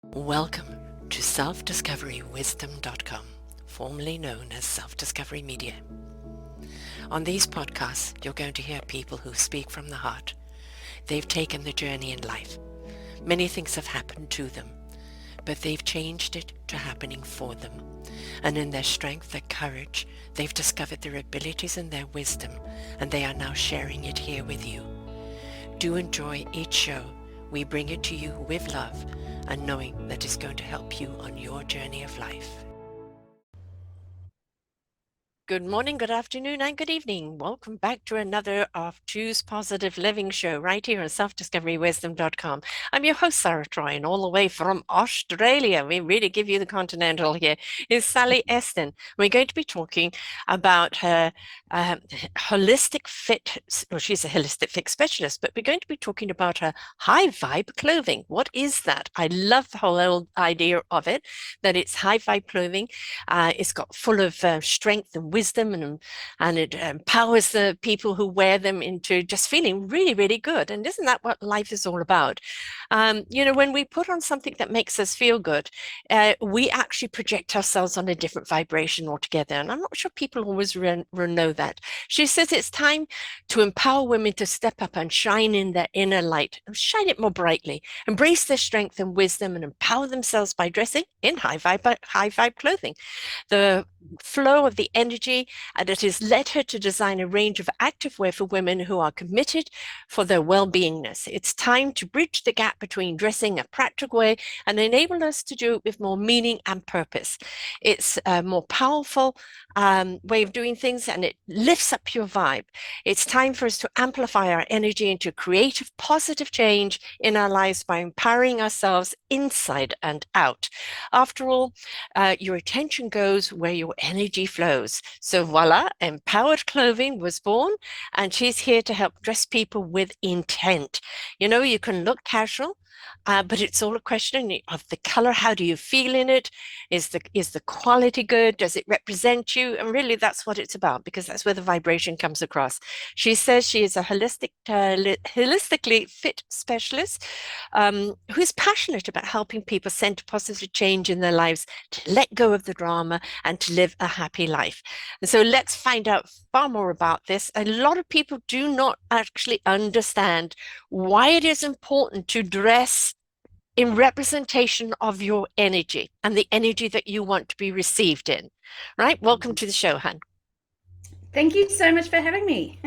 Welcome to self-discoverywisdom.com, formerly known as Self-Discovery Media. On these podcasts, you're going to hear people who speak from the heart. They've taken the journey in life. Many things have happened to them, but they've changed it to happening for them. And in their strength, their courage, they've discovered their abilities and their wisdom, and they are now sharing it here with you. Do enjoy each show. We bring it to you with love and knowing that it's going to help you on your journey of life. Good morning, good afternoon, and good evening. Welcome back to another of Choose Positive Living show right here on selfdiscoverywisdom.com. I'm your host, Sarah Troy, and all the way from Australia, we really give you the continental here, is Sally Estlin. We're going to be talking about her holistic fit, well, she's a holistic fit specialist, but we're going to be talking about her high vibe clothing. What is that? I love the whole idea of it, that it's high vibe clothing. It's got full of strength and wisdom, and it empowers the people who wear them into just feeling really, really good. And isn't that what life is all about? When we put on something that makes us feel good, we actually project ourselves on a different vibration altogether. And I'm not sure people always know that. She says it's time to empower women to step up and shine in their inner light, and shine it more brightly, embrace their strength and wisdom, and empower themselves by dressing in high vibe clothing. The flow of the energy, and it has led her to design a range of activewear for women who are committed for their well-beingness. It's time to bridge the gap between dressing a practical way and enable us to do it with more meaning and purpose. It's a more powerful way of doing things, and it lifts up your vibe. It's time for us to amplify our energy into creative, positive change in our lives by empowering ourselves inside and out. After all, your attention goes where your energy flows. So voila, empowered clothing was born, and she's here to help dress people with intent. You know, you can look casual, but it's all a question of the color. How do you feel in it? Is the quality good? Does it represent you? And really, that's what it's about, because that's where the vibration comes across. She says she is a holistically fit specialist who is passionate about helping people center positive change in their lives, to let go of the drama and to live a happy life. And so let's find out far more about this. A lot of people do not actually understand why it is important to dress in representation of your energy and the energy that you want to be received in. Right? Welcome to the show, Han. Thank you so much for having me.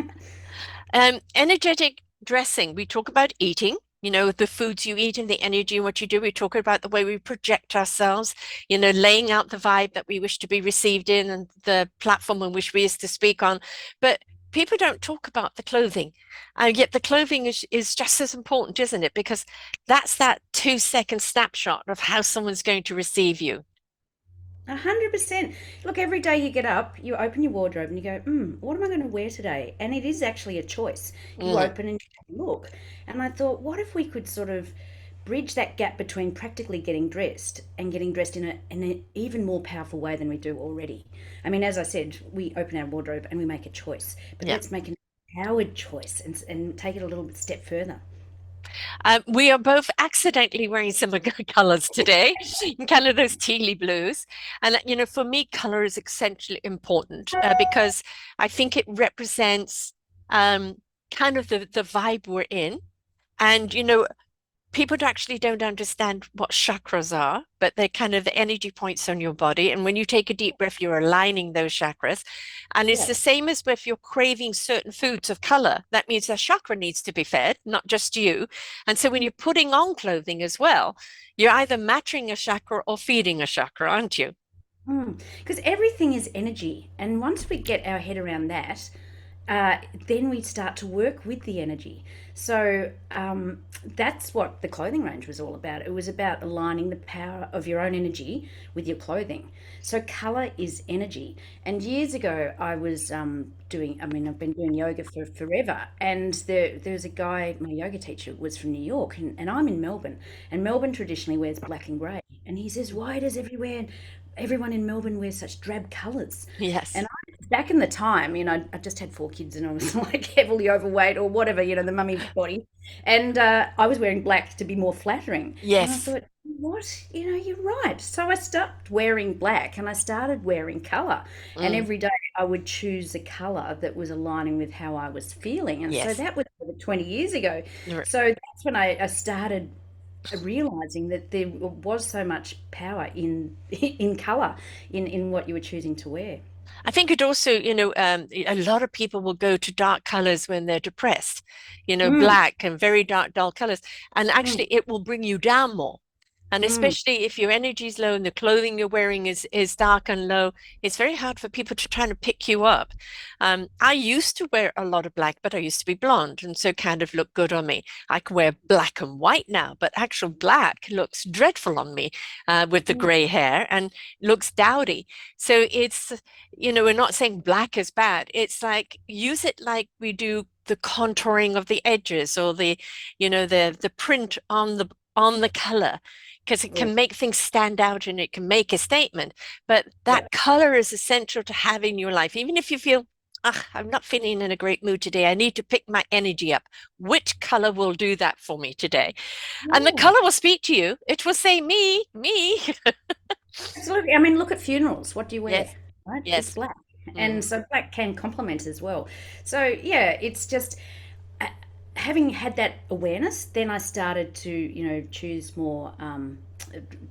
Energetic dressing. We talk about eating, the foods you eat and the energy and what you do. We talk about the way we project ourselves, laying out the vibe that we wish to be received in and the platform in which we is to speak on. But people don't talk about the clothing. Yet the clothing is just as important, isn't it? Because that's that 2-second snapshot of how someone's going to receive you. 100%. Look, every day you get up, you open your wardrobe and you go, what am I going to wear today? And it is actually a choice. You Mm. open and you take a look. And I thought, what if we could sort of bridge that gap between practically getting dressed and getting dressed in an even more powerful way than we do already? I mean, as I said, we open our wardrobe and we make a choice, but Yeah. let's make an empowered choice and take it a little bit step further. We are both accidentally wearing similar colors today, kind of those tealy blues. And, for me, color is essentially important because I think it represents um, kind of the vibe we're in. And, people actually don't understand what chakras are, but they're kind of the energy points on your body. And when you take a deep breath, you're aligning those chakras. And it's the Yeah. same as if you're craving certain foods of color. That means a chakra needs to be fed, not just you. And so when you're putting on clothing as well, you're either matching a chakra or feeding a chakra, aren't you? Because everything is energy. And once we get our head around that, uh, then we start to work with the energy. So that's what the clothing range was all about. It was about aligning the power of your own energy with your clothing. So color is energy. And years ago, I was I've been doing yoga for forever. And there's a guy, my yoga teacher was from New York, and I'm in Melbourne. And Melbourne traditionally wears black and grey. And he says, why does everyone in Melbourne wears such drab colours? Yes. And back in the time, I just had 4 kids and I was like heavily overweight or whatever, the mummy body. And I was wearing black to be more flattering. And I Yes. thought, what? You're right. So I stopped wearing black and I started wearing color. And Mm, every day I would choose a color that was aligning with how I was feeling. And so yes. that was over 20 years ago. You're- So that's when I started realizing that there was so much power in in color, in what you were choosing to wear. I think it also, a lot of people will go to dark colors when they're depressed, Mm, black and very dark, dull colors. And mm, actually, it will bring you down more. And mm. especially if your energy is low and the clothing you're wearing is dark and low, it's very hard for people to try to pick you up. I used to wear a lot of black, but I used to be blonde, and so kind of looked good on me. I can wear black and white now, but actual black looks dreadful on me with the Mm. gray hair and looks dowdy. So we're not saying black is bad. It's like use it like we do the contouring of the edges or the print on the color because it Yeah, can make things stand out and it can make a statement. But yeah. that color is essential to have in your life. Even if you feel, I'm not feeling in a great mood today, I need to pick my energy up. Which color will do that for me today? And the Yeah. color will speak to you. It will say, me, me. Absolutely. I mean, look at funerals. What do you wear? Yes, Right? It's yes. black. And Mm. so black can complement as well. So, yeah, it's just uh, having had that awareness, then I started to, choose more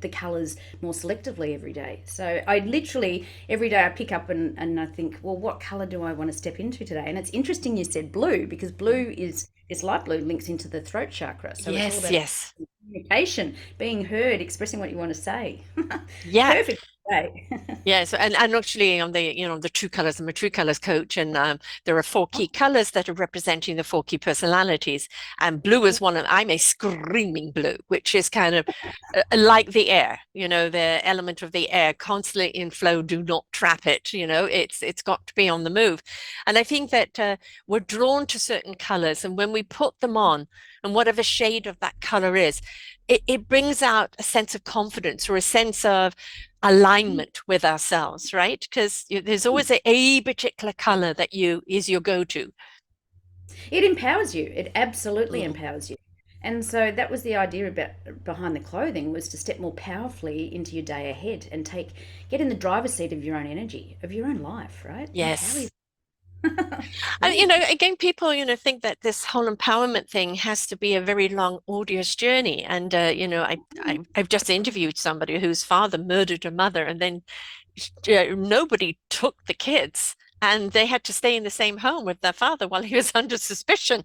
the colors more selectively every day. So I literally, every day I pick up and I think, well, what color do I want to step into today? And it's interesting you said blue because blue is light blue links into the throat chakra. So it's all Yes, about yes. communication, being heard, expressing what you want to say. Yeah. Perfect day. Yes, and actually on the true colors, I'm a true colors coach, and there are four key colors that are representing the four key personalities. And blue is one of, I'm a screaming blue, which is kind of like the air, the element of the air, constantly in flow, do not trap it, it's got to be on the move. And I think that we're drawn to certain colors, and when we put them on, and whatever shade of that color is, it brings out a sense of confidence or a sense of alignment with ourselves, right? Because there's always a particular color that is your go-to. It empowers you. It absolutely Mm. empowers you. And so that was the idea behind the clothing was to step more powerfully into your day ahead and get in the driver's seat of your own energy, of your own life, right? Empower you. Yes. And Yeah. again, people, think that this whole empowerment thing has to be a very long, arduous journey. And I've just interviewed somebody whose father murdered her mother, and then nobody took the kids. And they had to stay in the same home with their father while he was under suspicion,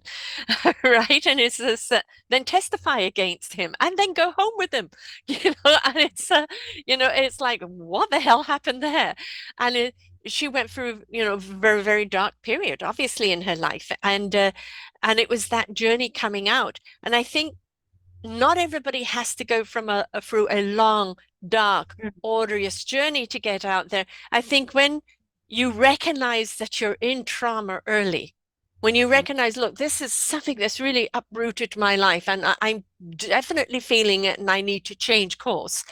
right? And it's this, then testify against him and then go home with him, and it's like, what the hell happened there? And she went through, a very, very dark period, obviously, in her life. And it was that journey coming out. And I think not everybody has to go through a long, dark, arduous journey to get out there. I think when you recognize that you're in trauma early, when you recognize, look, this is something that's really uprooted my life, and I'm definitely feeling it, and I need to change course,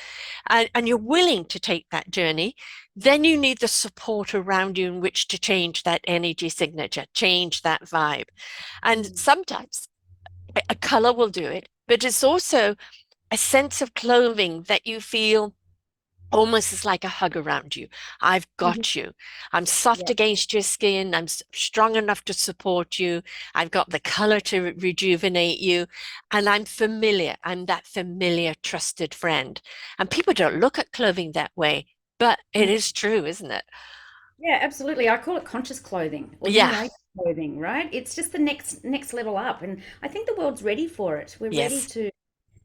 and you're willing to take that journey, then you need the support around you in which to change that energy signature, change that vibe. And sometimes a color will do it, but it's also a sense of clothing that you feel almost as like a hug around you. I've Mhm. got you. I'm soft Yeah. against your skin. I'm strong enough to support you. I've got the color to rejuvenate you. And I'm familiar. I'm that familiar, trusted friend. And people don't look at clothing that way, but it is true, isn't it? Yeah, absolutely. I call it conscious clothing or Yeah. new age clothing, right? It's just the next level up, and I think the world's ready for it. We're ready Yes.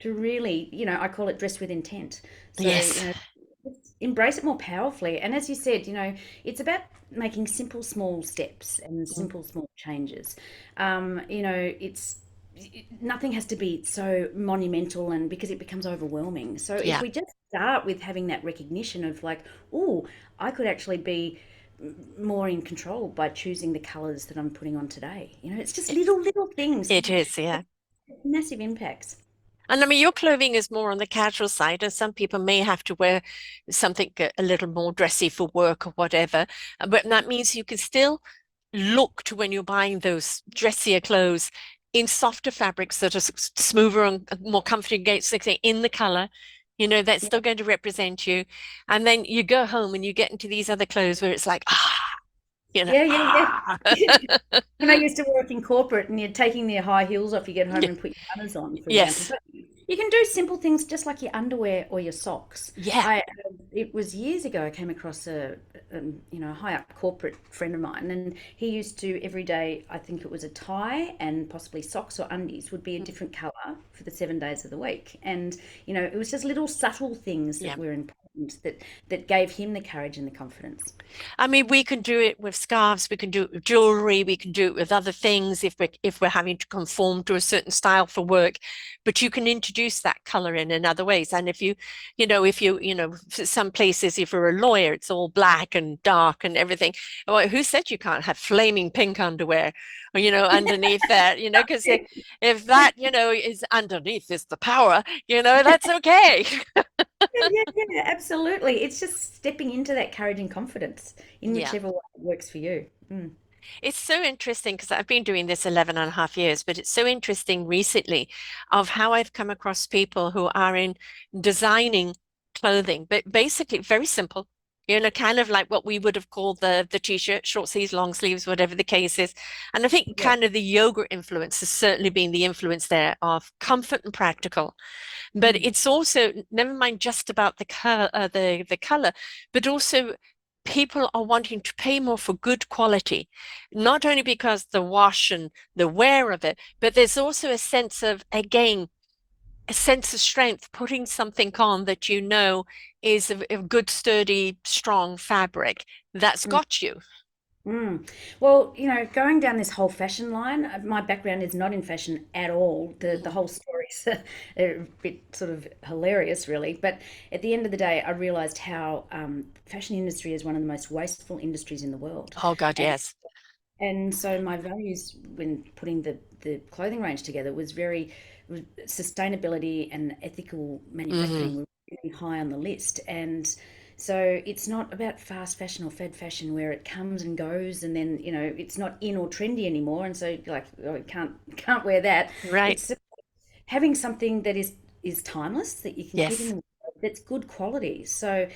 to really, I call it dress with intent. So, Yes. embrace it more powerfully. And as you said, it's about making simple, small steps and Mm. simple, small changes. It's nothing has to be so monumental and because it becomes overwhelming. So if Yeah. we just start with having that recognition of like, oh, I could actually be more in control by choosing the colors that I'm putting on today. It's just It, little things, it is. Yeah. massive impacts. And I mean, your clothing is more on the casual side, and some people may have to wear something a little more dressy for work or whatever. But that means you can still look to when you're buying those dressier clothes in softer fabrics that are smoother and more comfortable against, like, say, in the color. that's Yeah, still going to represent you. And then you go home and you get into these other clothes where it's like, yeah, yeah. ah. Yeah. When I used to work in corporate and you're taking the high heels off, you get home Yeah. and put your runners on, for example. Yes. But you can do simple things just like your underwear or your socks. Yeah. It was years ago I came across a high up corporate friend of mine, and he used to every day, I think it was a tie and possibly socks or undies would be a different color for the 7 days of the week. And, it was just little subtle things that Yeah. were important that gave him the courage and the confidence. I mean, we can do it with scarves, we can do it with jewelry, we can do it with other things if we're having to conform to a certain style for work. But you can introduce that color in other ways. And some places, if you're a lawyer, it's all black and dark and everything. Well, who said you can't have flaming pink underwear, or, underneath that, because if that, is underneath is the power, that's okay. Yeah, yeah, yeah, absolutely. It's just stepping into that courage and confidence in Yeah. whichever way works for you. Mm. It's so interesting because I've been doing this 11 and a half years, but it's so interesting recently of how I've come across people who are in designing clothing, but basically very simple, kind of like what we would have called the t-shirt, short sleeves, long sleeves, whatever the case is. And I think Yeah. kind of the yoga influence has certainly been the influence there of comfort and practical. But Mm. it's also never mind just about the color, but also people are wanting to pay more for good quality, not only because the wash and the wear of it, but there's also a sense of, again, a sense of strength, putting something on that is a good, sturdy, strong fabric that's Mm. got you. Mm. Well, going down this whole fashion line, my background is not in fashion at all. The Mhm. whole story's a bit sort of hilarious, really. But at the end of the day, I realized how fashion industry is one of the most wasteful industries in the world. Oh God, And yes. And so my values when putting the clothing range together was sustainability and ethical Hmm. manufacturing were really high on the list. And so it's not about fast fashion or fad fashion where it comes and goes and then, it's not in or trendy anymore. And so you're like, oh, I can't wear that. Right. It's having something that is timeless that you can keep in Yes. the that's good quality. So,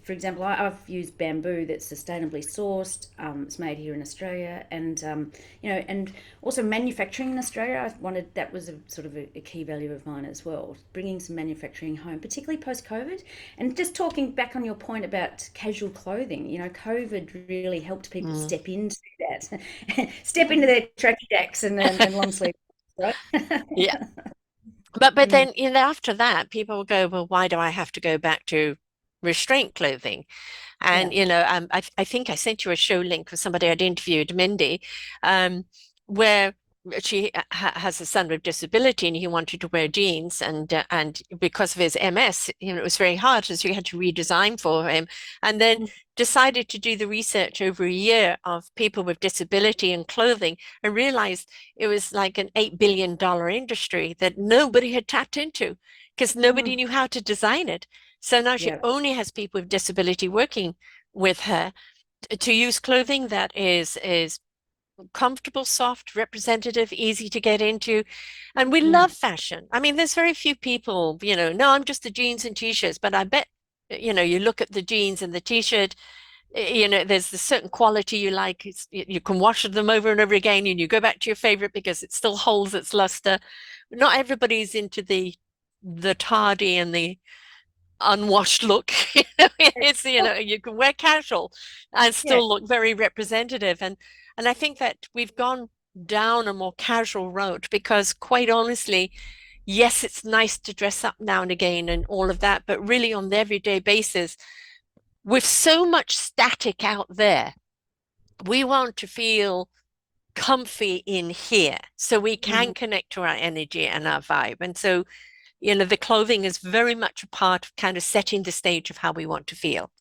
for example, I've used bamboo that's sustainably sourced. It's made here in Australia, and also manufacturing in Australia. I wanted that was a sort of a key value of mine as well, bringing some manufacturing home, particularly post COVID. And just talking back on your point about casual clothing, COVID really helped people Mm. step into that, step into their tracky jacks and long sleeve, right? Yeah. But Mm, then, after that, people will go, well, why do I have to go back to restraint clothing? yeah. And, I think I sent you a show link with somebody I'd interviewed, Mindy, where she has a son with disability and he wanted to wear jeans. And because of his MS, it was very hard. So we had to redesign for him. And then Mm, decided to do the research over a year of people with disability and clothing and realized it was like an $8 billion industry that nobody had tapped into because nobody mm, knew how to design it. So now she yeah. only has people with disability working with her to use clothing that is comfortable, soft, representative, easy to get into. And we Mm, love fashion. I mean, there's very few people, no, I'm just the jeans and t-shirts, but I bet, you look at the jeans and the t-shirt, there's the certain quality you like. You can wash them over and over again and you go back to your favorite because it still holds its luster. Not everybody's into the tardy and the unwashed look. It's, you can wear casual and yeah. still look very representative. And I think that we've gone down a more casual road because quite honestly, yes, it's nice to dress up now and again and all of that, but really on the everyday basis, with so much static out there, we want to feel comfy in here so we Mm, can connect to our energy and our vibe. And so the clothing is very much a part of kind of setting the stage of how we want to feel.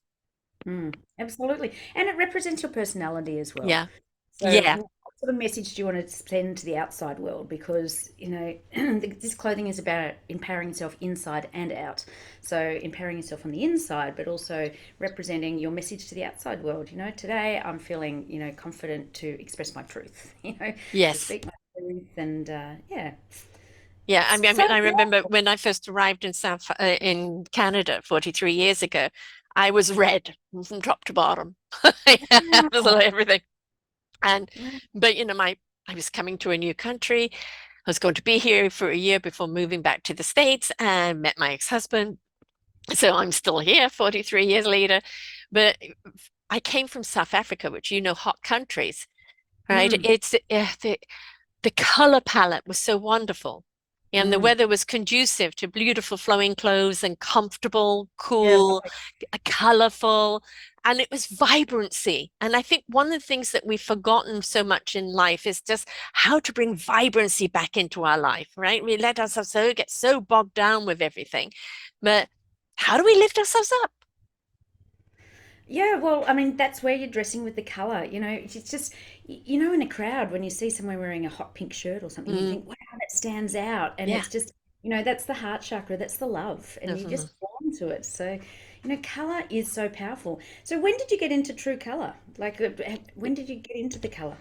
absolutely. And it represents your personality as well. Yeah. So, Yeah. what sort of message do you want to send to the outside world? Because, this clothing is about empowering yourself inside and out. So, empowering yourself on the inside, but also representing your message to the outside world. Today I'm feeling, confident to express my truth, to Yes. speak my truth. And yeah. Yeah, I So mean, I remember when I first arrived in Canada 43 years ago, I was red from top to bottom. Yeah, it was wow. like everything. And Wow. but I was coming to a new country. I was going to be here for a year before moving back to the States and met my ex-husband. So I'm still here 43 years later. But I came from South Africa, which hot countries, right? Mm. It's the color palette was so wonderful. And the Mm. weather was conducive to beautiful flowing clothes and comfortable, Yeah, cool, right. colorful, and it was vibrancy. And I think one of the things that we've forgotten so much in life is just how to bring vibrancy back into our life, right? We let ourselves get so bogged down with everything. But how do we lift ourselves up? Yeah, well, I mean, that's where you're dressing with the color. It's just, in a crowd, when you see someone wearing a hot pink shirt or something, you Mm, think, wow, that stands out. And yeah. it's just, that's the heart chakra, that's the love, and you Mhm. just drawn to it. So, color is so powerful. So, when did you get into true color? Like, when did you get into the color?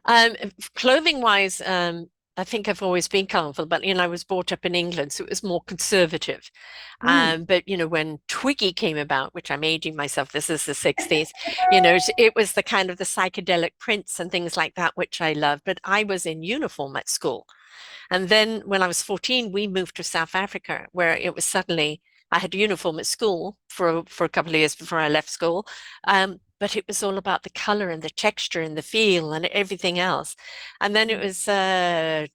Um, Clothing wise, I think I've always been colorful, but I was brought up in England, so it was more conservative. Mm. But when Twiggy came about, which I'm aging myself, this is the 60s, it was the kind of the psychedelic prints and things like that, which I love. But I was in uniform at school. And then when I was 14, we moved to South Africa, where it was suddenly I had a uniform at school for a couple of years before I left school. But it was all about the color and the texture and the feel and everything else. And then it Mm. was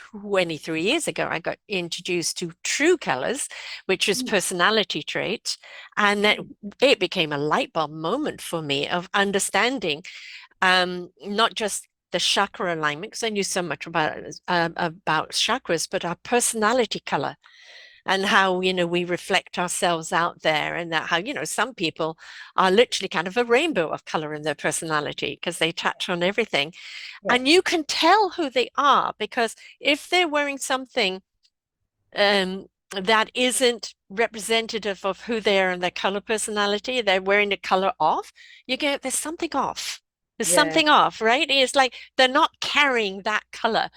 23 years ago, I got introduced to true colors, which was Mm. personality traits. And that Mm. it became a light bulb moment for me of understanding not just the chakra alignment, because I knew so much about chakras, but our personality color and how we reflect ourselves out there, and that how some people are literally kind of a rainbow of color in their personality because they touch on everything, Yeah. and you can tell who they are because if they're wearing something that isn't representative of who they are and their color personality, they're wearing the color off, you go, there's something off. There's Yeah. something off, right? It's like they're not carrying that color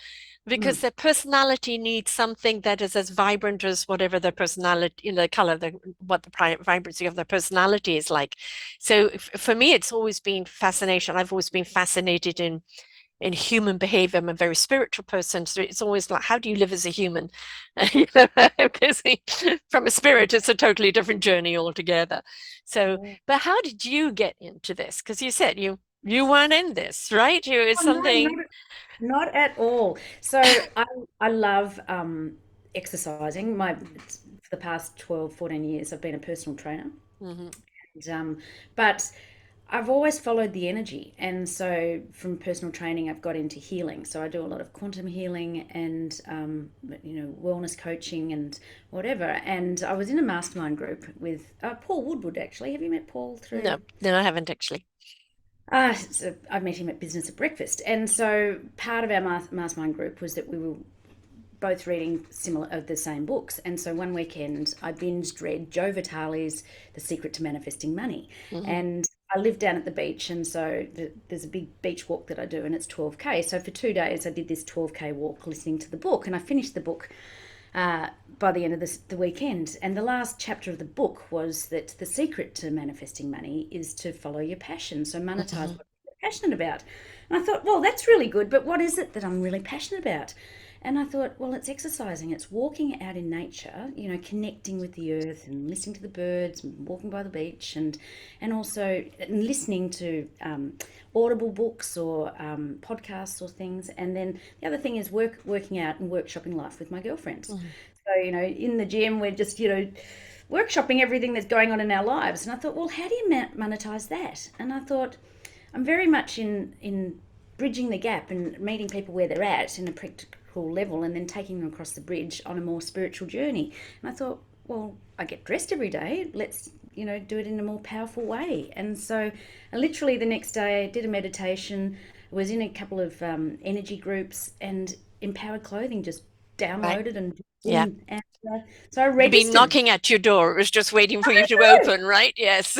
because Mm. their personality needs something that is as vibrant as whatever their personality, the color, what the vibrancy of their personality is like. So for me, it's always been fascination. I've always been fascinated in human behavior. I'm a very spiritual person, so it's always like, how do you live as a human? Because from a spirit, it's a totally different journey altogether. So, Yeah. but how did you get into this? Because you said you weren't in this, right? It's Oh, no, something. not at all. So I love exercising. For the past 12, 14 years, I've been a personal trainer. Mhm. And, but I've always followed the energy. And so from personal training, I've got into healing. So I do a lot of quantum healing and, wellness coaching and whatever. And I was in a mastermind group with Paul Woodward, actually. Have you met Paul through? No, no, I haven't actually. So I met him at Business at Breakfast. And so part of our mastermind group was that we were both reading similar the same books. And so one weekend I binged read Joe Vitale's The Secret to Manifesting Money. Hmm. And I live down at the beach, and so there's a big beach walk that I do, and it's 12K. So for 2 days I did this 12K walk listening to the book, and I finished the book by the end of the weekend. And the last chapter of the book was that the secret to manifesting money is to follow your passion. So monetize Hmm. what you're passionate about. And I thought, well, that's really good, but what is it that I'm really passionate about? And I thought, well, it's exercising, it's walking out in nature, connecting with the earth and listening to the birds, and walking by the beach, and also listening to audible books or podcasts or things. And then the other thing is working out and workshopping life with my girlfriends. Hmm. So, in the gym, we're just, workshopping everything that's going on in our lives. And I thought, well, how do you monetize that? And I thought, I'm very much in bridging the gap and meeting people where they're at in a practical level and then taking them across the bridge on a more spiritual journey. And I thought, well, I get dressed every day. Let's, do it in a more powerful way. And so I literally the next day I did a meditation, was in a couple of energy groups, and empowered clothing just download Right. it and Yeah. and so I It'd be registered. knocking at your door. It was just waiting for you to open, right? Yes.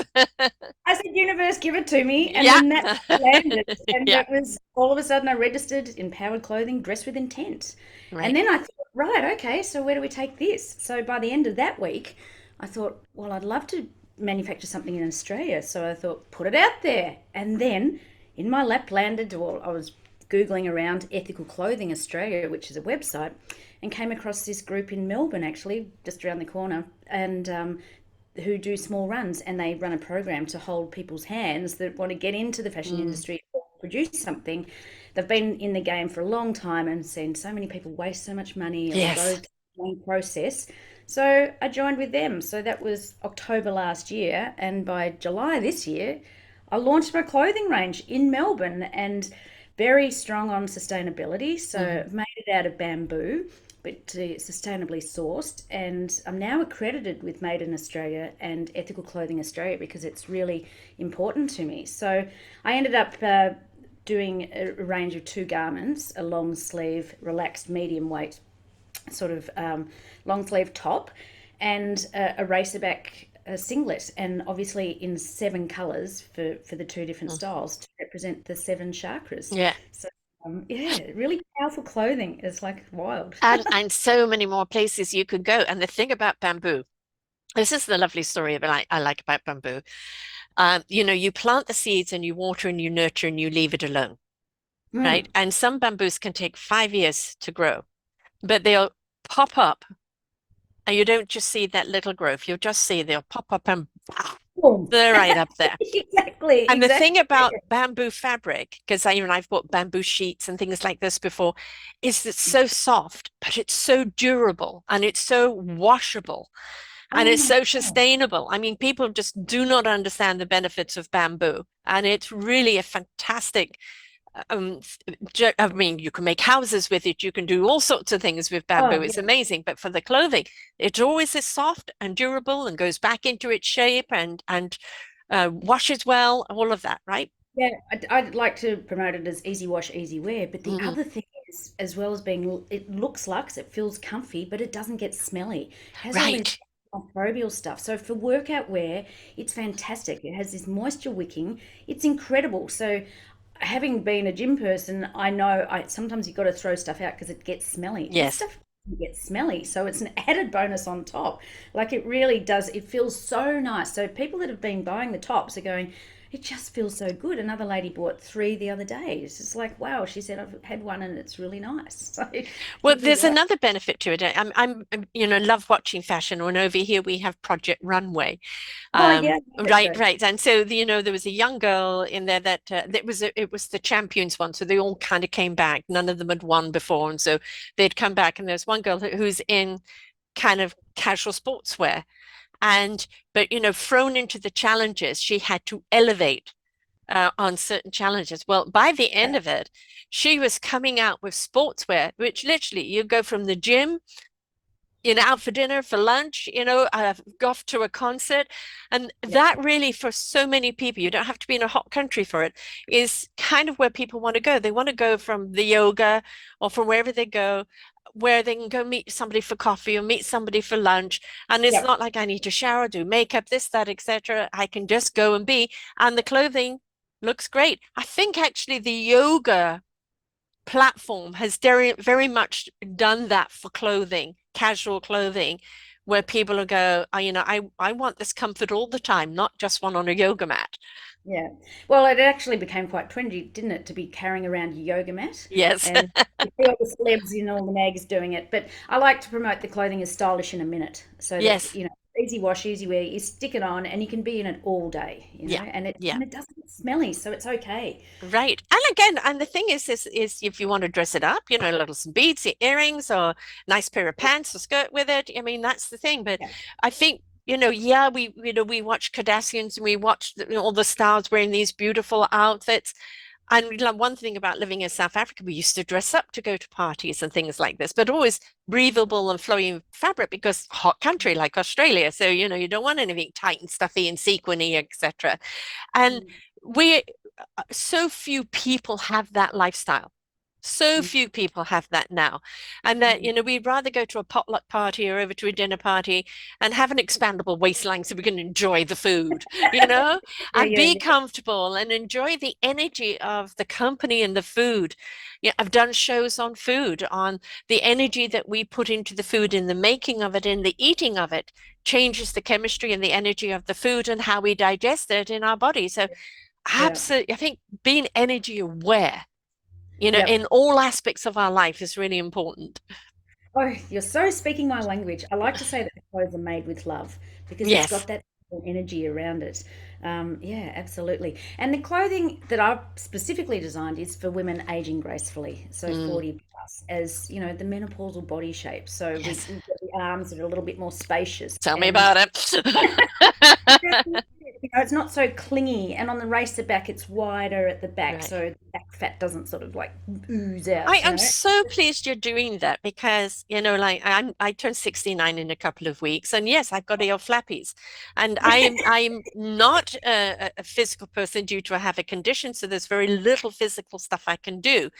I said, universe, give it to me. And Yeah. then that landed. And Yeah. it was all of a sudden I registered empowered clothing, dress with intent. And Right. then I thought, right, okay, so where do we take this? So by the end of that week, I thought, well, I'd love to manufacture something in Australia. So I thought, put it out there. And then in my lap landed, well, I was Googling around Ethical Clothing Australia, which is a website, and came across this group in Melbourne, actually, just around the corner. And who do small runs, and they run a program to hold people's hands that want to get into the fashion Mm. industry or produce something. They've been in the game for a long time and seen so many people waste so much money or go Yes. through the long process. So I joined with them. So that was October last year, and by July this year, I launched my clothing range in Melbourne and very strong on sustainability. So Hmm. I've made it out of bamboo, but sustainably sourced. And I'm now accredited with Made in Australia and Ethical Clothing Australia because it's really important to me. So I ended up doing a range of two garments, a long sleeve, relaxed, medium weight sort of long sleeve top, and a racerback singlet, and obviously in seven colours for the two different styles to represent the seven chakras. Yeah. So yeah, really powerful clothing. It's like wild. And so many more places you could go. And the thing about bamboo, this is the lovely story that I like about bamboo. You plant the seeds and you water and you nurture and you leave it alone, right? Mm. And some bamboos can take 5 years to grow, but they'll pop up and you don't just see that little growth. You'll just see they'll pop up and Boom. they're right up there. Exactly, And the thing exactly. about bamboo fabric, because I've bought bamboo sheets and things like this before, is it's so soft, but it's so durable and it's so washable and Oh it's my so God. sustainable. I mean, people just do not understand the benefits of bamboo, and it's really a fantastic. Um, I mean, you can make houses with it. You can do all sorts of things with bamboo. Oh It's yeah, amazing. But for the clothing, it always is soft and durable and goes back into its shape and washes well. All of that, right? yeah. I'd like to promote it as easy wash, easy wear. But the Mhm. other thing is, as well as being, it looks luxe, it feels comfy, but it doesn't get smelly. It has all these Right. microbial stuff. So for workout wear, it's fantastic. It has this moisture wicking. It's incredible. So having been a gym person, I know I sometimes you've got to throw stuff out because it gets smelly. This Yes. stuff gets smelly, so it's an added bonus on top. Like it really does. It feels so nice. So people that have been buying the tops are going, it just feels so good. Another lady bought three the other day. It's just like, wow. She said, I've had one and it's really nice. So Well, give me there's right. another benefit to it. Love watching fashion. And over here we have Project Runway. Oh yeah, that Right, show. right. And so, there was a young girl in there it was the champions one. So they all kind of came back. None of them had won before. And so they'd come back. And there's one girl who's in kind of casual sportswear. And, but, thrown into the challenges, she had to elevate on certain challenges. Well, by the end Yeah, of it, she was coming out with sportswear, which literally you go from the gym, out for dinner, for lunch, go off to a concert. And yeah, that really, for so many people, you don't have to be in a hot country for it, is kind of where people want to go. They want to go from the yoga or from wherever they go, where they can go meet somebody for coffee or meet somebody for lunch. And it's yeah, not like I need to shower, do makeup, this, that, etc. I can just go and be. And the clothing looks great. I think actually the yoga platform has very much done that for clothing, casual clothing, where people will go, I want this comfort all the time, not just one on a yoga mat. yeah. Well, it actually became quite trendy, didn't it, to be carrying around your yoga mat? Yes. And you see all the celebs in all the mags doing it. But I like to promote the clothing as stylish in a minute, so that Yes. easy wash, easy wear. You stick it on, and you can be in it all day. Yeah. And it Yeah. and it doesn't get smelly, so it's okay. Right. And again, and the thing is if you want to dress it up, a little some beads, earrings, or nice pair of pants or skirt with it. I mean, that's the thing. But Yeah, I think, yeah, we watch Kardashians and we watch all the stars wearing these beautiful outfits. And one thing about living in South Africa, we used to dress up to go to parties and things like this, but always breathable and flowing fabric because hot country like Australia. So, you don't want anything tight and stuffy and sequiny, etc. And mm, we so few people have that lifestyle. So few people have that now. And that, Mm. we'd rather go to a potluck party or over to a dinner party and have an expandable waistline so we can enjoy the food, Yeah, and yeah, be yeah, comfortable and enjoy the energy of the company and the food. Yeah, I've done shows on food, on the energy that we put into the food, in the making of it, in the eating of it, changes the chemistry and the energy of the food and how we digest it in our body. So yeah. absolutely, I think being energy aware, Yep. in all aspects of our life is really important. Oh, you're so speaking my language. I like to say that the clothes are made with love because it's Yes. got that energy around it. Yeah, absolutely. And the clothing that I've specifically designed is for women aging gracefully, so Mm, 40 plus, as you know, the menopausal body shape. So yes. we've got the arms that are a little bit more spacious, Tell me and about it. it's not so clingy. And on the racer back, it's wider at the back, Right. so the back fat doesn't sort of like ooze I out. You am know. so pleased you're doing that because, like I turned 69 in a couple of weeks, and yes, I've got AO flappies. And I'm not a physical person due to I have a condition, so there's very little physical stuff I can do.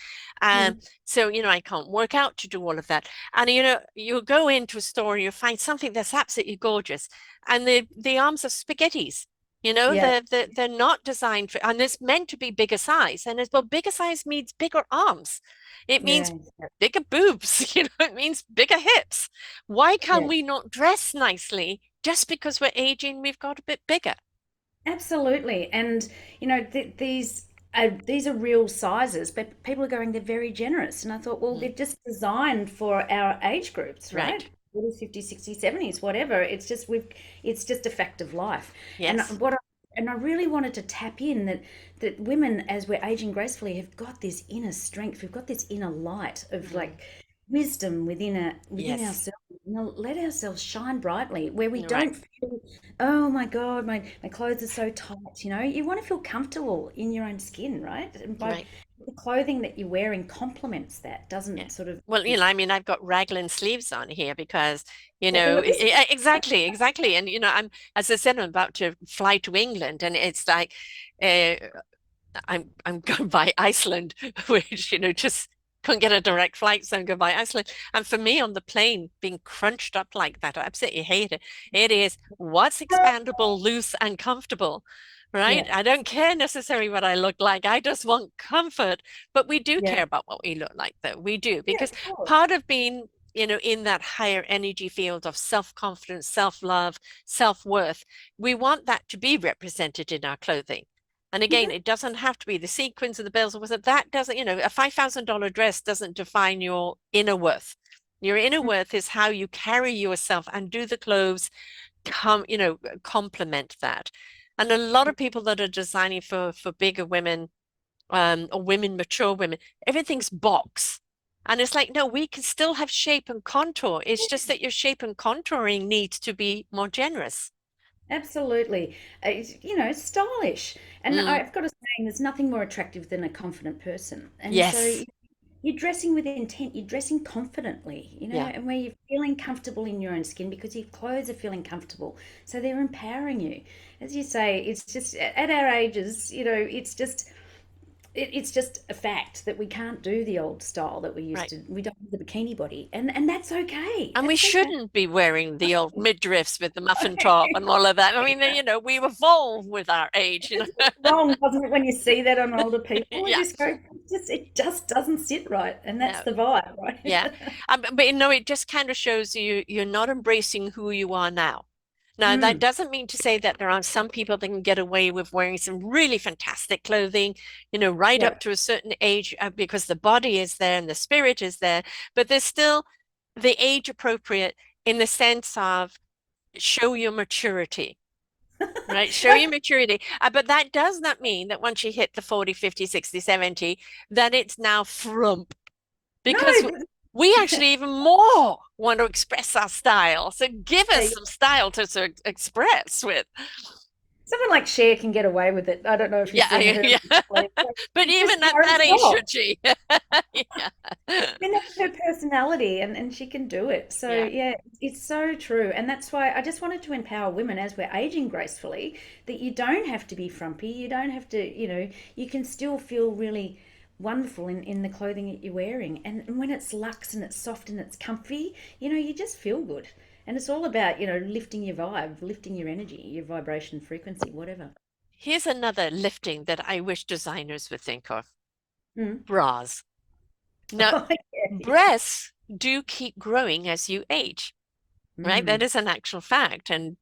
Um, Mm, so, I can't work out to do all of that. And you'll go into a store and you'll find something that's absolutely gorgeous, and the arms are spaghettis. yeah, They're not designed for, and it's meant to be bigger size. And as well, bigger size means bigger arms. It means yeah, bigger boobs, it means bigger hips. Why can yeah. we not dress nicely just because we're aging, we've got a bit bigger? Absolutely. And these are real sizes, but people are going, they're very generous. And I thought, well, they're Mm, just designed for our age groups, right? right. 40s, 50s, 60s, 70s, whatever. It's just a fact of life. And Yes. I really wanted to tap in that women, as we're aging gracefully, have got this inner strength. We've got this inner light of Mm, like wisdom within yes. ourselves. Let ourselves shine brightly where we Right. don't feel, oh my God, my clothes are so tight. You want to feel comfortable in your own skin, right? And by Right. the clothing that you're wearing complements that, Yeah. doesn't sort of Well, this I mean, I've got raglan sleeves on here because, fabulous. exactly, exactly. And, as I said, I'm about to fly to England, and it's like, uh, I'm going by Iceland, which, just couldn't get a direct flight, so I'm going by Iceland. And for me on the plane, being crunched up like that, I absolutely hate it. It is what's expandable, loose, and comfortable, right? Yeah, I don't care necessarily what I look like. I just want comfort. But we do yeah, care about what we look like, though. We do, yeah, because of course. part of being, in that higher energy field of self-confidence, self-love, self-worth, we want that to be represented in our clothing. And again, Mhm. it doesn't have to be the sequins or the bells or whatever. That doesn't, a $5,000 dress doesn't define your inner worth. Your inner worth is how you carry yourself, and do the clothes complement that. And a lot of people that are designing for bigger women, or women, mature women, everything's box. And it's like, no, we can still have shape and contour. It's just that your shape and contouring needs to be more generous. Absolutely. Stylish. And Mm, I've got a saying, there's nothing more attractive than a confident person. And so yes. you're dressing with intent, you're dressing confidently, Yeah. and where you're feeling comfortable in your own skin because your clothes are feeling comfortable. So they're empowering you. As you say, it's just at our ages, it's just a fact that we can't do the old style that we used Right. to. We don't have the bikini body. And that's okay. And we That's okay. shouldn't be wearing the old midriffs with the muffin top and all of that. I mean, we evolve with our age. Wrong, doesn't it, when you see that on older people? You Yeah, just go, it just doesn't sit right. And that's no, the vibe, yeah. right? But it just kind of shows you're not embracing who you are now. Now, that Mm, doesn't mean to say that there aren't some people that can get away with wearing some really fantastic clothing, right yeah. up to a certain age, because the body is there and the spirit is there. But there's still the age appropriate, in the sense of show your maturity. Right, show your maturity. But that does not mean that once you hit the 40, 50, 60, 70, that it's now frump, No, because we actually even more want to express our style. So give us yeah, some style to express with. someone like Cher can get away with it. I don't know if you've Yeah, seen her. yeah. Like, But she just even at carries that it age, off. should she? Yeah. I mean, that's her personality, and she can do it. So, Yeah, yeah, it's so true. And that's why I just wanted to empower women as we're aging gracefully, that you don't have to be frumpy. You don't have to, you can still feel really wonderful in the clothing that you're wearing. And when it's luxe and it's soft and it's comfy, you just feel good. And it's all about, lifting your vibe, lifting your energy, your vibration, frequency, whatever. Here's another lifting that I wish designers would think of. Mm. Bras. Now, Oh, yeah, yeah. breasts do keep growing as you age, right? That Mm. is an actual fact. And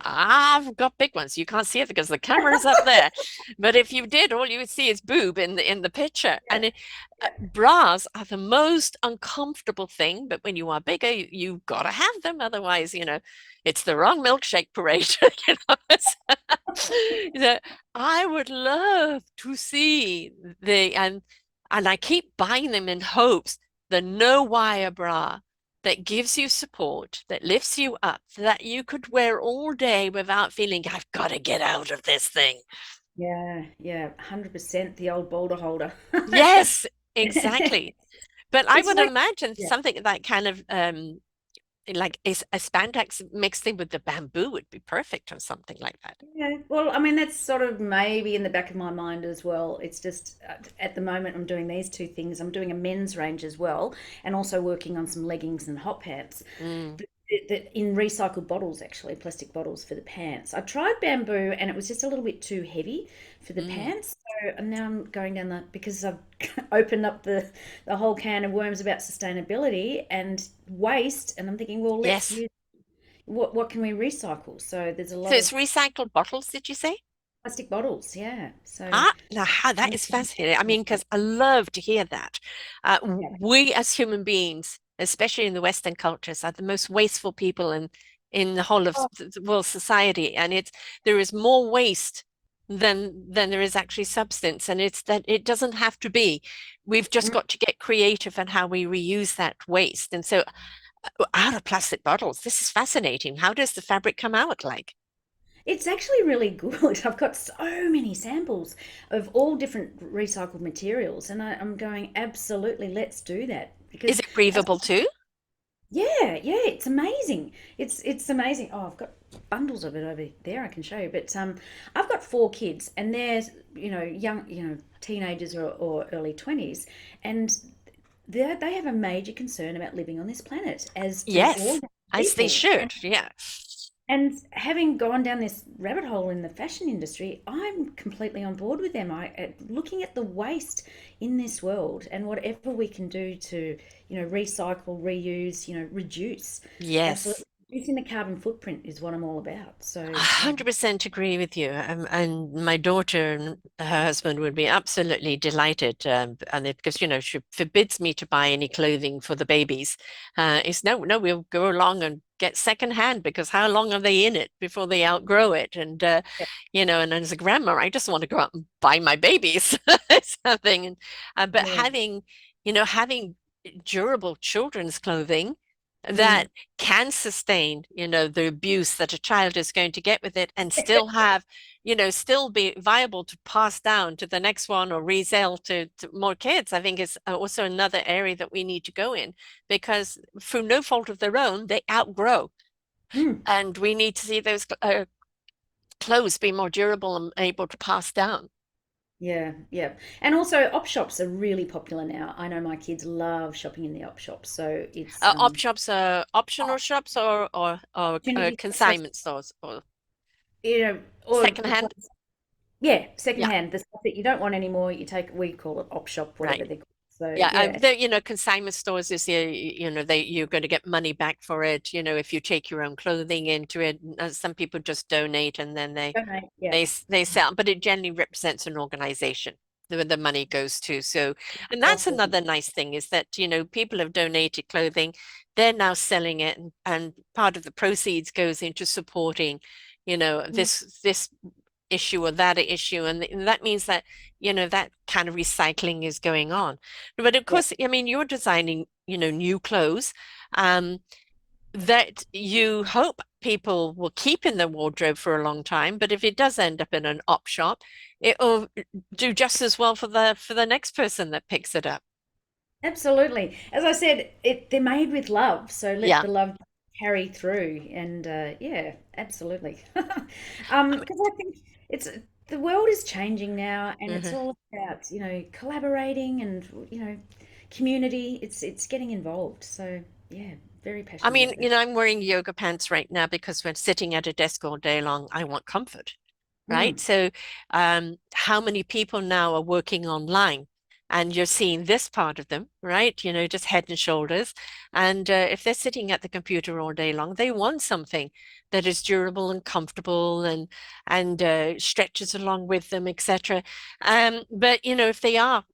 I've got big ones. You can't see it because the camera's up there. But if you did, all you would see is boob in the picture. Yeah, And yeah, bras are the most uncomfortable thing. But when you are bigger, you've got to have them. Otherwise, it's the wrong milkshake parade. You know, that I would love to see and I keep buying them in hopes the no wire bra that gives you support, that lifts you up, that you could wear all day without feeling I've got to get out of this thing. yeah, yeah, 100% the old boulder holder. Yes, exactly. But I It's would like, imagine yeah. something that kind of like is a spandex mixed in with the bamboo would be perfect or something like that. Yeah, well, I mean, that's sort of maybe in the back of my mind as well. It's just at the moment I'm doing these two things. I'm doing a men's range as well, and also working on some leggings and hot pants Mm, in recycled bottles, actually, plastic bottles for the pants. I tried bamboo and it was just a little bit too heavy for the mm. pants. So and now I'm going down that because I've opened up the whole can of worms about sustainability and waste, and I'm thinking, well, let's Yes. use what can we recycle? So there's a So lot it's of recycled bottles, did you say? plastic bottles, yeah. So Now that is fascinating. I mean, because I love to hear that. yeah. We as human beings, especially in the Western cultures, are the most wasteful people in the whole of Oh, the world society, and there is more waste than there is actually substance, and it's that it doesn't have to be. We've just mm. got to get creative in how we reuse that waste. And so, out of plastic bottles, this is fascinating. How does the fabric come out like? It's actually really good. I've got so many samples of all different recycled materials, and I'm going, absolutely, let's do that. Is Because, it breathable as too? yeah, yeah, it's amazing. It's amazing. Oh, I've got bundles of it over there I can show you. But I've got four kids, and they're young, teenagers or early 20s, and they have a major concern about living on this planet, as do all Yes, young as they people. should. Yeah. And having gone down this rabbit hole in the fashion industry, I'm completely on board with them. Looking at the waste in this world and whatever we can do to, recycle, reuse, reduce. Yes. Absolutely, reducing the carbon footprint is what I'm all about. A So yeah, 100% agree with you. And my daughter and her husband would be absolutely delighted. And because, she forbids me to buy any clothing for the babies. It's no, no, we'll go along and get secondhand because how long are they in it before they outgrow it? And, yeah. and as a grandma, I just want to go out and buy my babies something. But Yeah. having durable children's clothing Mm. that can sustain, the abuse that a child is going to get with it and still have, still be viable to pass down to the next one or resell to more kids, I think is also another area that we need to go in because through no fault of their own, they outgrow. Mm. And we need to see those clothes be more durable and able to pass down. Yeah, yeah. And also op shops are really popular now. I know my kids love shopping in the op shops. So it's Op shops are optional shops or opportunity, so consignment stores or or the secondhand. place. Yeah, Yeah, secondhand, the stuff that you don't want anymore, we call it op shop, whatever right. they call it. So Yeah, yeah, consignment stores is you're going to get money back for it. If you take your own clothing into it. Some people just donate and then donate. Yeah, they sell, but it generally represents an organization where the money goes to. So, and that's awesome. another nice thing is that people have donated clothing, they're now selling it, and part of the proceeds goes into supporting, Mm. this issue or that issue, and that means that that kind of recycling is going on. But of Yeah, course, I mean, you're designing new clothes um that you hope people will keep in their wardrobe for a long time, but if it does end up in an op shop, it'll do just as well for the next person that picks it up. absolutely. As I said, they're made with love, so let Yeah. the love carry through. And yeah, absolutely. I mean, Because I think it's The world is changing now, and it's Hmm. all about, collaborating and, community. It's getting involved. So yeah, very I passionate mean, about that. I'm wearing yoga pants right now because when sitting at a desk all day long, I want comfort, right? Mm, So, how many people now are working online? And you're seeing this part of them, right? Just head and shoulders. And if they're sitting at the computer all day long, they want something that is durable and comfortable and stretches along with them, etc. But if they are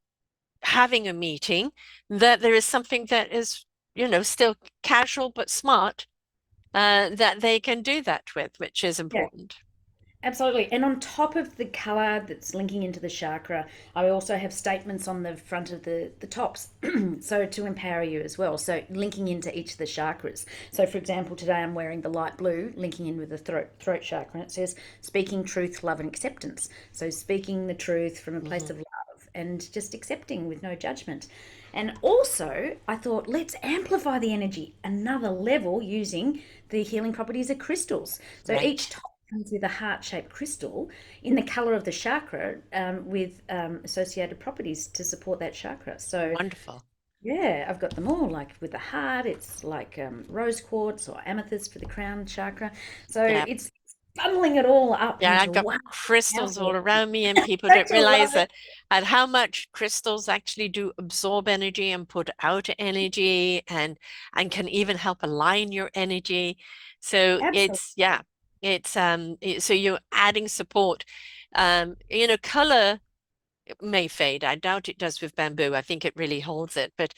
having a meeting, that there is something that is, still casual but smart, that they can do that with, which is yeah. important. Absolutely. And on top of the color that's linking into the chakra, I also have statements on the front of the tops. So to empower you as well. So linking into each of the chakras. So for example, today I'm wearing the light blue, linking in with the throat chakra. And it says speaking truth, love, and acceptance. So speaking the truth from a place Hmm. of love and just accepting with no judgment. And also, I thought, let's amplify the energy another level using the healing properties of crystals. So Right. each top comes with a heart-shaped crystal in the color of the chakra, with associated properties to support that chakra. So Wonderful. yeah, I've got them all. Like with the heart, it's like rose quartz or amethyst for the crown chakra. So Yeah. it's bundling it all up Yeah, into I've got one crystals powerful all energy. around me, and people Don't don't you love realize it? that and how much crystals actually do absorb energy and put out energy and can even help align your energy. So Absolutely. it's yeah, so you're adding support. Color may fade. I doubt it does with bamboo. I think it really holds it. But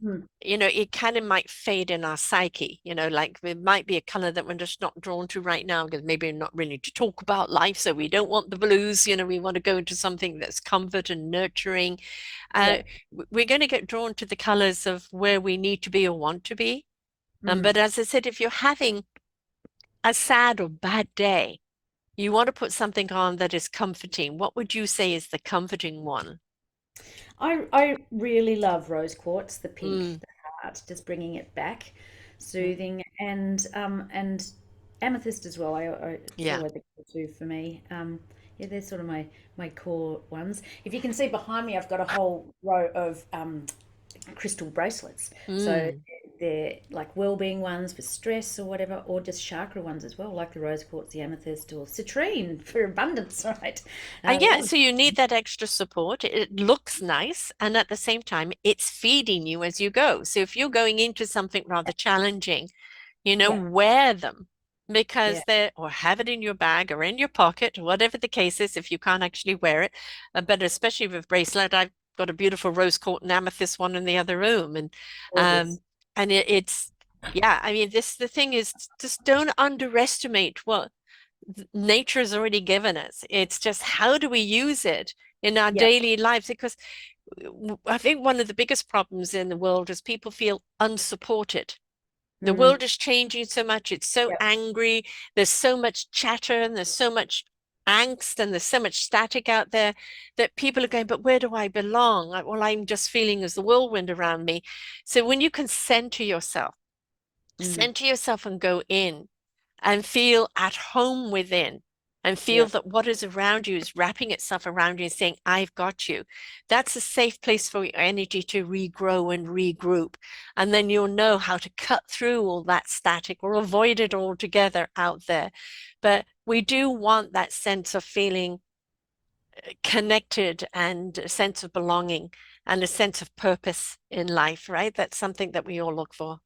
Mm, it kind of might fade in our psyche. Like it might be a color that we're just not drawn to right now because maybe we're not ready to talk about life. So we don't want the blues. We want to go into something that's comfort and nurturing. Uh, yeah. we're going to get drawn to the colors of where we need to be or want to be. But Mm. as I said, if you're having a sad or bad day, you want to put something on that is comforting. What would you say is the comforting one? I really love rose quartz, the pink, Mm, the heart, just bringing it back, mm, soothing, and amethyst as well. It's yeah. always the go-to for me. Yeah, they're sort of my core ones. If you can see behind me, I've got a whole row of crystal bracelets. So Mm. they're like well-being ones for stress or whatever, or just chakra ones as well, like the rose quartz, the amethyst, or citrine for abundance, right? Yeah, All of so you need that extra support. It looks nice, and at the same time, it's feeding you as you go. So if you're going into something rather challenging, yeah, wear them yeah, because they're, or have it in your bag or in your pocket, whatever the case is, if you can't actually wear it. But especially with bracelet, I've got a beautiful rose quartz and amethyst one in the other room. Um, gorgeous. and it's, yeah, I mean, the thing is, just don't underestimate what nature has already given us. It's just how do we use it in our Yeah. daily lives? Because I think one of the biggest problems in the world is people feel unsupported. The Mm, world is changing so much. It's so yep. angry. There's so much chatter and there's so much angst and there's so much static out there that people are going, but where do I belong? Well, I'm just feeling as the whirlwind around me. So when you can Mm, center yourself and go in and feel at home within and feel yeah. that what is around you is wrapping itself around you and saying, I've got you. That's a safe place for your energy to regrow and regroup. And then you'll know how to cut through all that static or avoid it altogether out there. But we do want that sense of feeling connected and a sense of belonging and a sense of purpose in life, right? That's something that we all look for.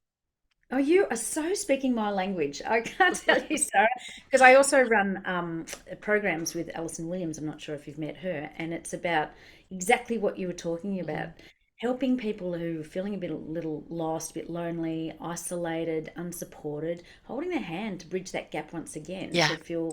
Oh, you are so speaking my language. I can't tell you, Sarah, because I also run programs with Alison Williams. I'm not sure if you've met her, and it's about exactly what you were talking about, Mhm. helping people who are feeling a bit a little lost, a bit lonely, isolated, unsupported, holding their hand to bridge that gap once again Yeah, to feel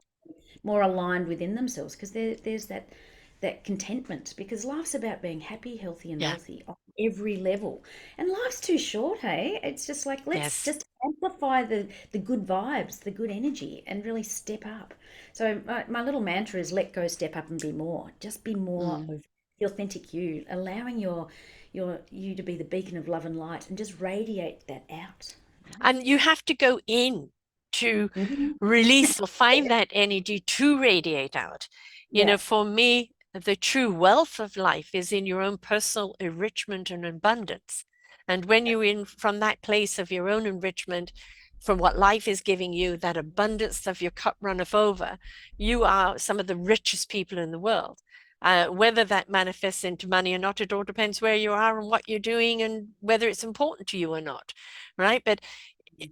more aligned within themselves, because there's that contentment, because life's about being happy, healthy, and yeah, wealthy on every level. And life's too short, hey? It's just like, let's yes. just amplify the good vibes, the good energy, and really step up. So my little mantra is let go, step up, and be more. Just be more Mm. of the authentic you, allowing your you to be the beacon of love and light, and just radiate that out. And you have to go in to Mhm. release or find that energy to radiate out. Yeah. For me, the true wealth of life is in your own personal enrichment and abundance. And when you're in from that place of your own enrichment, from what life is giving you, that abundance of your cup runneth over, you are some of the richest people in the world. Whether that manifests into money or not, it all depends where you are and what you're doing and whether it's important to you or not, right? But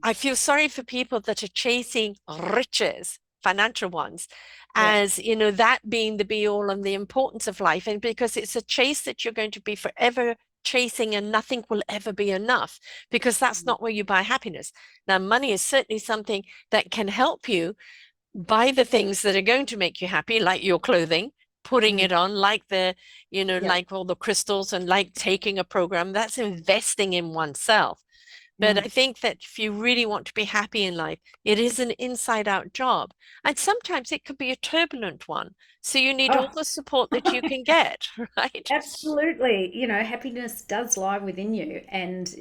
I feel sorry for people that are chasing riches, financial ones, Yeah. as that being the be all and the importance of life. And because it's a chase that you're going to be forever chasing and nothing will ever be enough, because that's Mm. not where you buy happiness. Now, money is certainly something that can help you buy the things that are going to make you happy, like your clothing, putting Mm. it on, like Yeah. like all the crystals and like taking a program. That's investing in oneself. But I Mm. think that if you really want to be happy in life, it is an inside out job. And sometimes it could be a turbulent one. So you need all Oh, the support that you can get, right? absolutely. Happiness does lie within you, and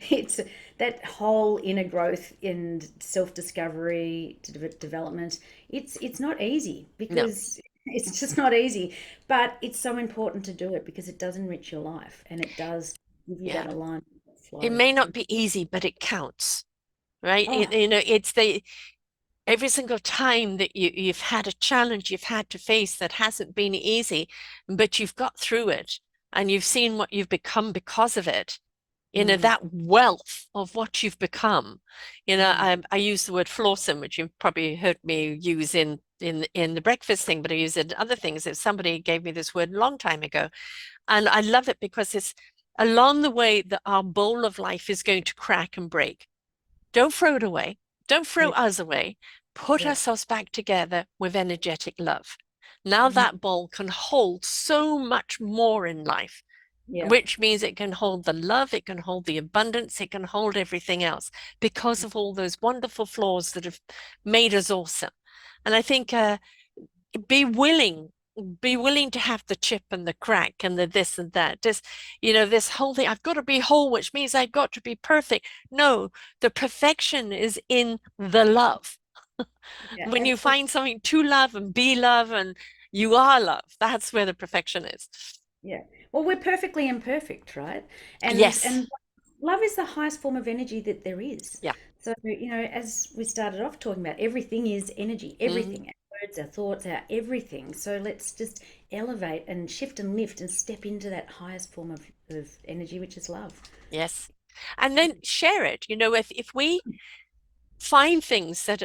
it's that whole inner growth and self-discovery, development. It's not easy No, because it's just not easy, but it's so important to do it because it does enrich your life and it does give you yeah. that alignment, that It flow. may not be easy, but it counts, right? Oh, It's the every single time that you've had a challenge you've had to face that hasn't been easy, but you've got through it and you've seen what you've become because of it. mm, That wealth of what you've become. mm, I use the word flawsome, which you've probably heard me use in the breakfast thing, but I use it in other things. If somebody gave me this word a long time ago, and I love it because it's along the way that our bowl of life is going to crack and break. Don't throw it away. Don't throw yeah, us away. Put yeah, ourselves back together with energetic love. Now mhm, that bowl can hold so much more in life, yeah, which means it can hold the love, it can hold the abundance, it can hold everything else because of all those wonderful flaws that have made us awesome. And I think be willing, be willing to have the chip and the crack and the this and that. Just, this whole thing, I've got to be whole, which means I've got to be perfect. No, the perfection is in the love. yeah, When you absolutely. find something to love and be love and you are love, that's where the perfection is. Yeah. Well, we're perfectly imperfect, right? And Yes. and love is the highest form of energy that there is. Yeah. So, as we started off talking about, everything is energy, Mhm. everything, our words, our thoughts, our everything. So let's just elevate and shift and lift and step into that highest form of energy, which is love. Yes. And then share it. If we find things that,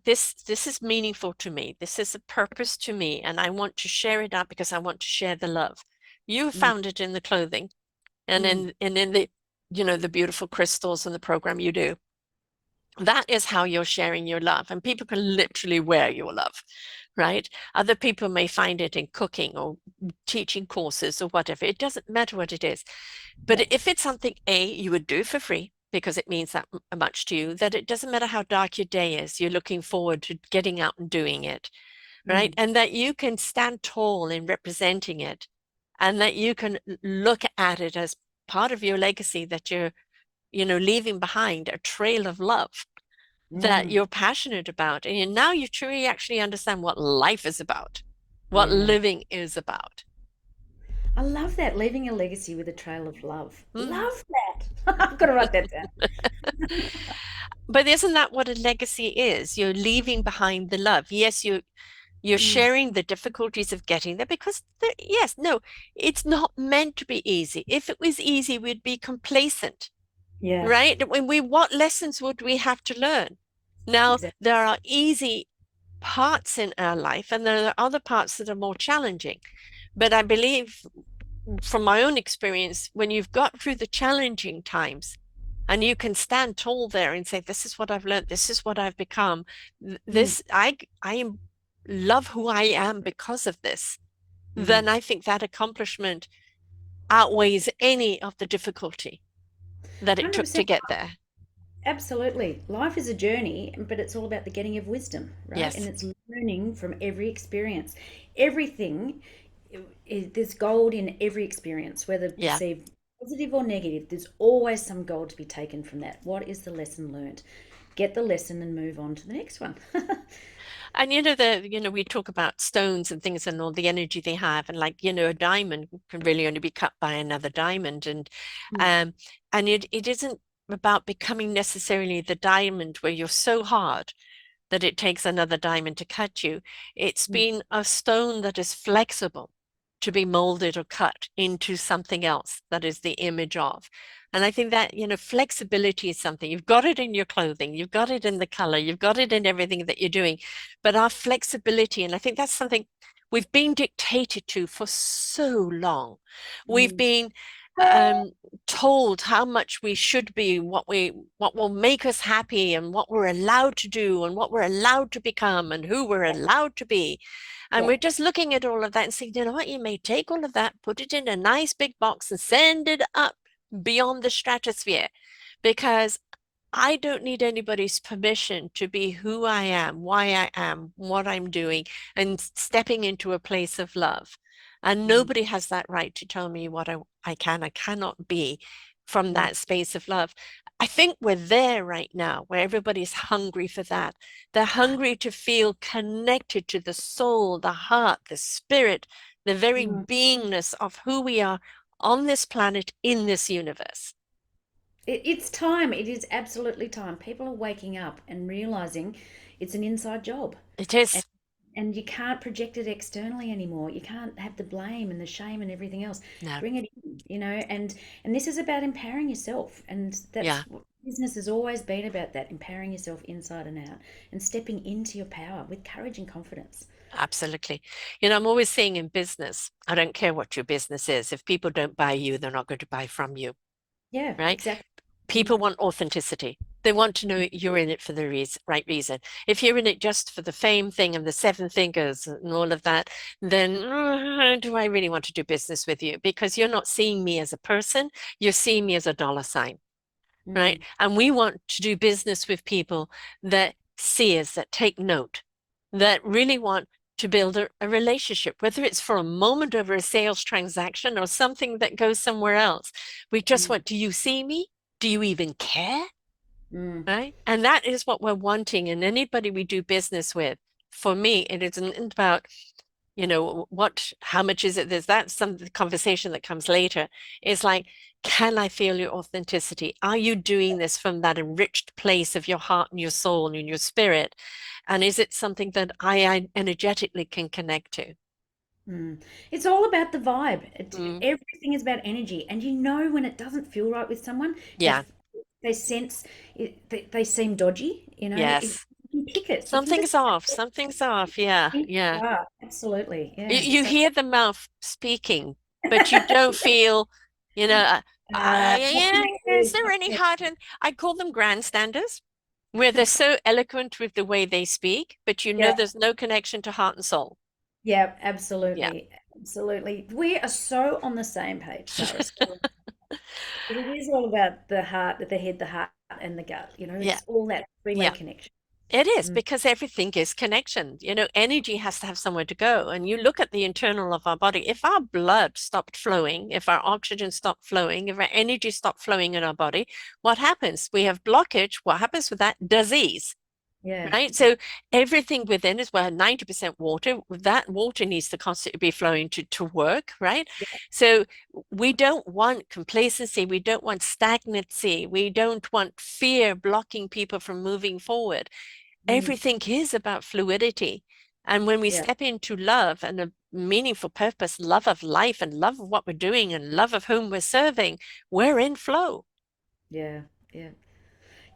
this is meaningful to me, this is a purpose to me, and I want to share it out because I want to share the love. You Mm, found it in the clothing and mm, in the, the beautiful crystals and the program you do. That is how you're sharing your love, and people can literally wear your love, right? Other people may find it in cooking or teaching courses or whatever. It doesn't matter what it is. yeah. But if it's something, A, you would do for free because it means that much to you, that it doesn't matter how dark your day is, you're looking forward to getting out and doing it, right? Mm, And that you can stand tall in representing it, and that you can look at it as part of your legacy that you're, leaving behind a trail of love that mm, you're passionate about. And now you truly actually understand what life is about, what yeah. living is about. I love that, leaving a legacy with a trail of love. Mm. Love that. I've got to write that down. But isn't that what a legacy is? You're leaving behind the love. Yes, you're Mm, sharing the difficulties of getting there because yes, no, it's not meant to be easy. If it was easy, we'd be complacent, yeah, right? What lessons would we have to learn? Now, exactly. there are easy parts in our life, and there are other parts that are more challenging. But I believe from my own experience, when you've got through the challenging times and you can stand tall there and say, this is what I've learned, this is what I've become, Mm, this, I love who I am because of this, mm. then I think that accomplishment outweighs any of the difficulty that it took to 100%. get there. Absolutely. Life is a journey, but it's all about the getting of wisdom, right? And Yes. it's learning from every experience. Everything, there's gold in every experience, whether Yeah. perceived positive or negative. There's always some gold to be taken from that. What is the lesson learned? Get the lesson and move on to the next one. And we talk about stones and things and all the energy they have, and like, a diamond can really only be cut by another diamond, Mm, um, and it isn't about becoming necessarily the diamond where you're so hard that it takes another diamond to cut you. It's mm, been a stone that is flexible to be molded or cut into something else that is the image of. And I think that, flexibility is something. You've got it in your clothing, you've got it in the color, you've got it in everything that you're doing. But our flexibility, and I think that's something we've been dictated to for so long. We've mm, been um, told how much we should be, what will make us happy, and what we're allowed to do, and what we're allowed to become, and who we're allowed to be. And yeah. we're just looking at all of that and saying, you know what, you may take all of that, put it in a nice big box, and send it up beyond the stratosphere, because I don't need anybody's permission to be who I am, why I am, what I'm doing, and stepping into a place of love. And Mm, nobody has that right to tell me what I cannot be from mm, that space of love. I think we're there right now where everybody's hungry for that. They're hungry to feel connected to the soul, the heart, the spirit, the very mm. beingness of who we are on this planet, in this universe. It's time. It is absolutely time. People are waking up and realizing it's an inside job. It And, is. and you can't project it externally anymore. You can't have the blame and the shame and everything else. No. Bring it in, and this is about empowering yourself. And Yeah. that's what business has always been about, that empowering yourself inside and out and stepping into your power with courage and confidence. Absolutely. I'm always saying in business, I don't care what your business is. If people don't buy you, they're not going to buy from you, Yeah, right? exactly. Mm, People want authenticity. They want to know you're in it for the right reason. If you're in it just for the fame thing and the seven figures and all of that, then do I really want to do business with you? Because you're not seeing me as a person, you're seeing me as a dollar sign, right? mm, And we want to do business with people that see us, that take note, that really want to build a relationship, whether it's for a moment over a sales transaction or something that goes somewhere else. We just mm, want, do you see me? Do you even care? mm, Right? And that is what we're wanting in anybody we do business with. For me, it isn't about, how much is it? There's that some conversation that comes later. It's like, can I feel your authenticity? Are you doing this from that enriched place of your heart and your soul and your spirit? And is it something that I energetically can connect to? mm. It's all about the vibe. Mm, Everything is about energy, and you know when it doesn't feel right with someone, yeah, they sense it, they seem dodgy. yes. You can pick it. You can Something's just off. Something's off. Yeah, yeah. absolutely, You, yeah. you So, hear the mouth speaking, but you don't feel, you know, what can I is do? there any heart in? I call them grandstanders, where they're so eloquent with the way they speak, but Yeah, there's no connection to heart and soul. yeah, Yeah. absolutely, absolutely. We are so on the same page, Sarah. So it is all about the heart, the head, the heart, and the gut. Yeah. It's all that three-way Yeah. connection. It is Mm, because everything is connection. Energy has to have somewhere to go. And you look at the internal of our body. If our blood stopped flowing, if our oxygen stopped flowing, if our energy stopped flowing in our body, what happens? We have blockage. What happens with that? Disease. yeah, Right. So everything within is, well, 90% water. That water needs to constantly be flowing to work, right? yeah. So we don't want complacency. We don't want stagnancy. We don't want fear blocking people from moving forward. Mm, Everything is about fluidity. And when we yeah. step into love and a meaningful purpose, love of life and love of what we're doing and love of whom we're serving, we're in flow. Yeah, yeah.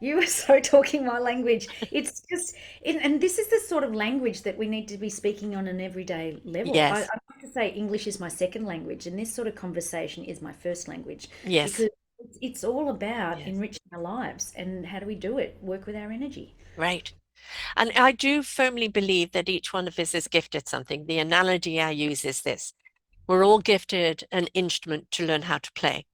You are so talking my language. It's just, and this is the sort of language that we need to be speaking on an everyday level. I Yes. like to say English is my second language, and this sort of conversation is my first language Yes. because it's all about Yes. enriching our lives. And how do we do it? Work with our energy. Right. And I do firmly believe that each one of us is gifted something. The analogy I use is this: we're all gifted an instrument to learn how to play.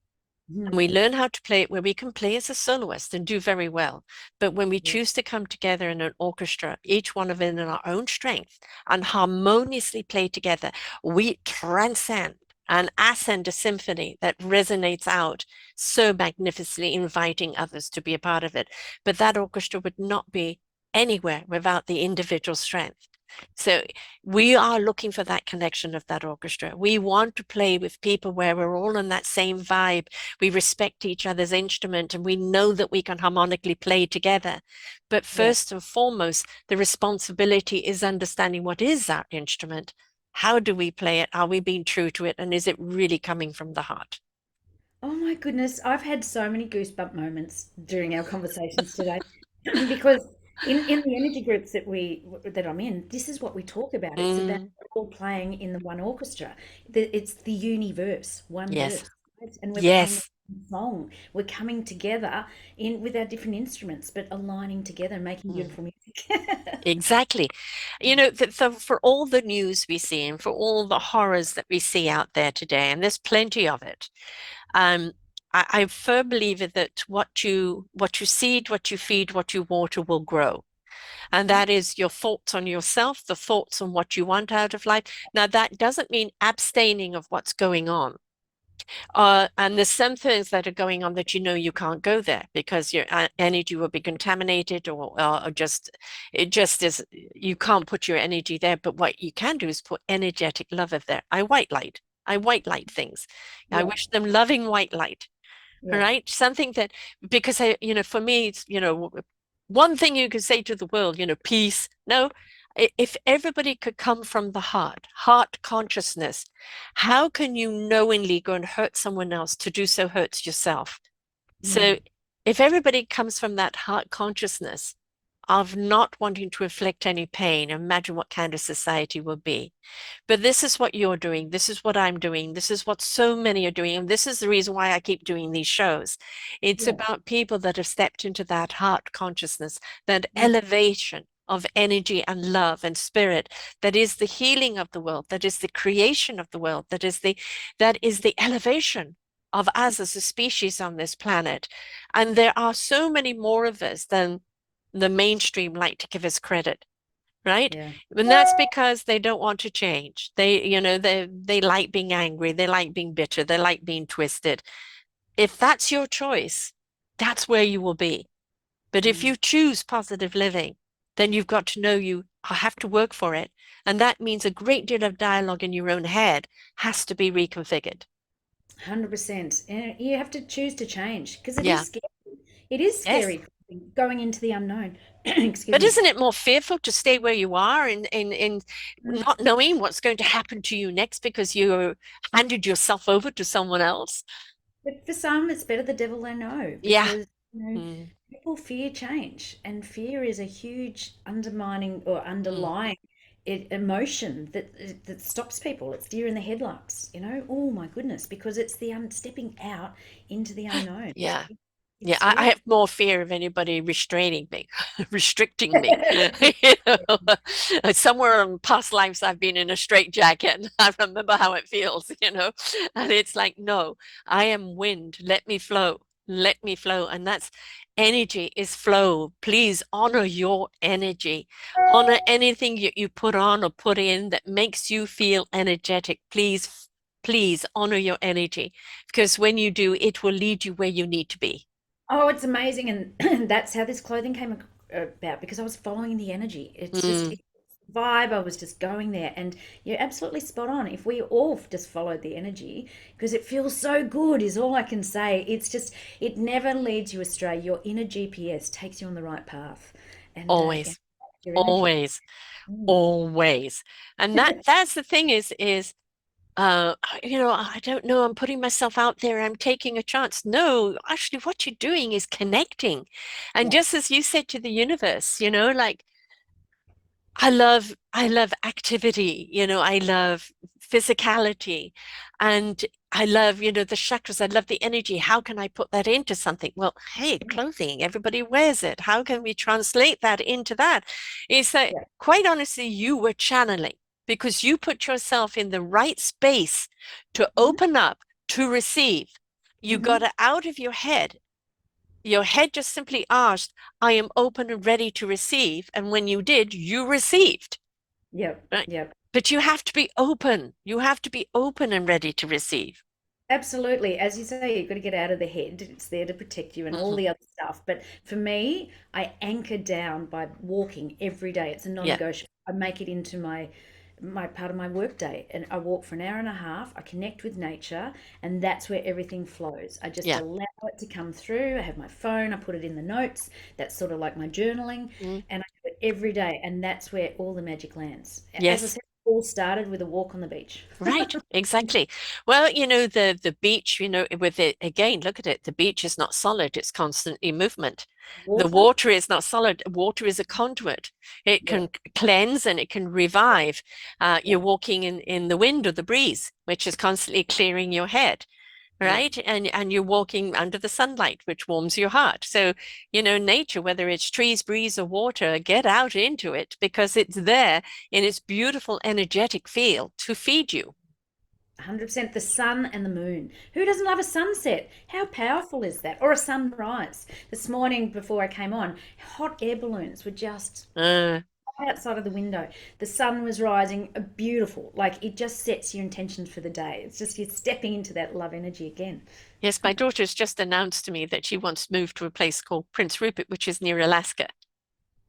And Mhm. we learn how to play it where we can play as a soloist and do very well. But when we Yeah, choose to come together in an orchestra, each one of us in our own strength, and harmoniously play together, we transcend and ascend a symphony that resonates out so magnificently, inviting others to be a part of it. But that orchestra would not be anywhere without the individual strength. So we are looking for that connection of that orchestra. We want to play with people where we're all on that same vibe. We respect each other's instrument and we know that we can harmonically play together. But Yeah. first and foremost, the responsibility is understanding what is our instrument. How do we play it? Are we being true to it? And is it really coming from the heart? Oh my goodness, I've had so many goosebump moments during our conversations today because in the energy groups that I'm in, this is what we talk about. It's about Mm, all playing in the one orchestra. It's the universe, one yes. verse, right? And we're playing Yes. a song. We're coming together in with our different instruments, but aligning together and making Mm. beautiful music. Exactly. You know, for all the news we see and for all the horrors that we see out there today, and there's plenty of it, um, I firm believer that what you seed, what you feed, what you water will grow. And Mhm. that is your thoughts on yourself, the thoughts on what you want out of life. Now, that doesn't mean abstaining of what's going on. And there's some things that are going on that you know you can't go there because your energy will be contaminated or just it just is you can't put your energy there. But what you can do is put energetic love of there. I white light. I white light things. I Yeah, wish them loving white light. All yeah. right. Something that because for me, it's, one thing you could say to the world, peace. No, if everybody could come from the heart consciousness, how can you knowingly go and hurt someone else to do so hurts yourself? So Mm. if everybody comes from that heart consciousness of not wanting to inflict any pain, imagine what kind of society would be. But this is what you're doing. This is what I'm doing. This is what so many are doing. And this is the reason why I keep doing these shows. It's Yeah. about people that have stepped into that heart consciousness, that Mm. elevation of energy and love and spirit that is the healing of the world, that is the creation of the world, that is the elevation of us as a species on this planet. And there are so many more of us than the mainstream like to give us credit, right? Yeah. And that's because they don't want to change. They like being angry, they like being bitter, they like being twisted. If that's your choice, that's where you will be. But if Mm. you choose positive living, then you've got to know you have to work for it. And that means a great deal of dialogue in your own head has to be reconfigured. 100%. And you have to choose to change because it Yeah. is scary. It is Yes. scary going into the unknown. Excuse But me. isn't it more fearful to stay where you are in Mm. not knowing what's going to happen to you next because you handed yourself over to someone else? But for some, it's better the devil they know Yeah. because Mm, people fear change, and fear is a huge undermining or mm. underlying emotion that stops people. It's deer in the headlights. Oh my goodness, because it's the stepping out into the unknown. Yeah. It's Yeah, I scary. have more fear of anybody restraining me, restricting me. You know, somewhere in past lives I've been in a straitjacket and I remember how it feels. And it's like, no, I am wind. Let me flow. Let me flow. And that's energy is flow. Please honor your energy. Honor anything you put on or put in that makes you feel energetic. Please, please honor your energy because when you do, it will lead you where you need to be. Oh, it's amazing, and that's how this clothing came about because I was following the energy. Mm. It's vibe. I was just going there, and you're absolutely spot on. If we all just followed the energy, because it feels so good, is all I can say. It's just it never leads you astray. Your inner GPS takes you on the right path, and yeah, Always, your energy. always, Mm. always. And that's the thing is I don't know, I'm putting myself out there, I'm taking a chance. No, actually what you're doing is connecting. And Yeah. just as you said to the universe, like I love activity, I love physicality and I love, the chakras. I love the energy. How can I put that into something? Well, hey, clothing, everybody wears it. How can we translate that into that? Is that Yeah. quite honestly, you were channeling because you put yourself in the right space to Mhm. open up, to receive. You got Mhm. it out of your head. Your head just simply asked, I am open and ready to receive. And when you did, you received, Yep. right? Yep. But you have to be open. You have to be open and ready to receive. Absolutely. As you say, you've got to get out of the head. It's there to protect you and all Hmm. the other stuff. But for me, I anchor down by walking every day. It's a Yeah, non-negotiable. I make it into my part of my work day. And I walk for an hour and a half. I connect with nature, and that's where everything flows. I just yeah. allow it to come through. I have my phone, I put it in the notes. That's sort of like my journaling. Mm. And I do it every day. And that's where all the magic lands. As I Yes. said, it all started with a walk on the beach. Right, exactly. Well, the beach, with it again, look at it. The beach is not solid, it's constantly movement. The Water? water is not solid. Water is a conduit. It Yeah, can cleanse and it can revive. You're yeah, walking in the wind or the breeze, which is constantly clearing your head, yeah. right? And you're walking under the sunlight, which warms your heart. So, nature, whether it's trees, breeze, or water, get out into it because it's there in its beautiful energetic field to feed you. 100% the sun and the moon. Who doesn't love a sunset? How powerful is that? Or a sunrise. This morning before I came on, hot air balloons were just Uh, outside of the window. The sun was rising, beautiful. Like it just sets your intentions for the day. It's just you're stepping into that love energy again. yes, my daughter's just announced to me that she wants to move to a place called Prince Rupert, which is near Alaska.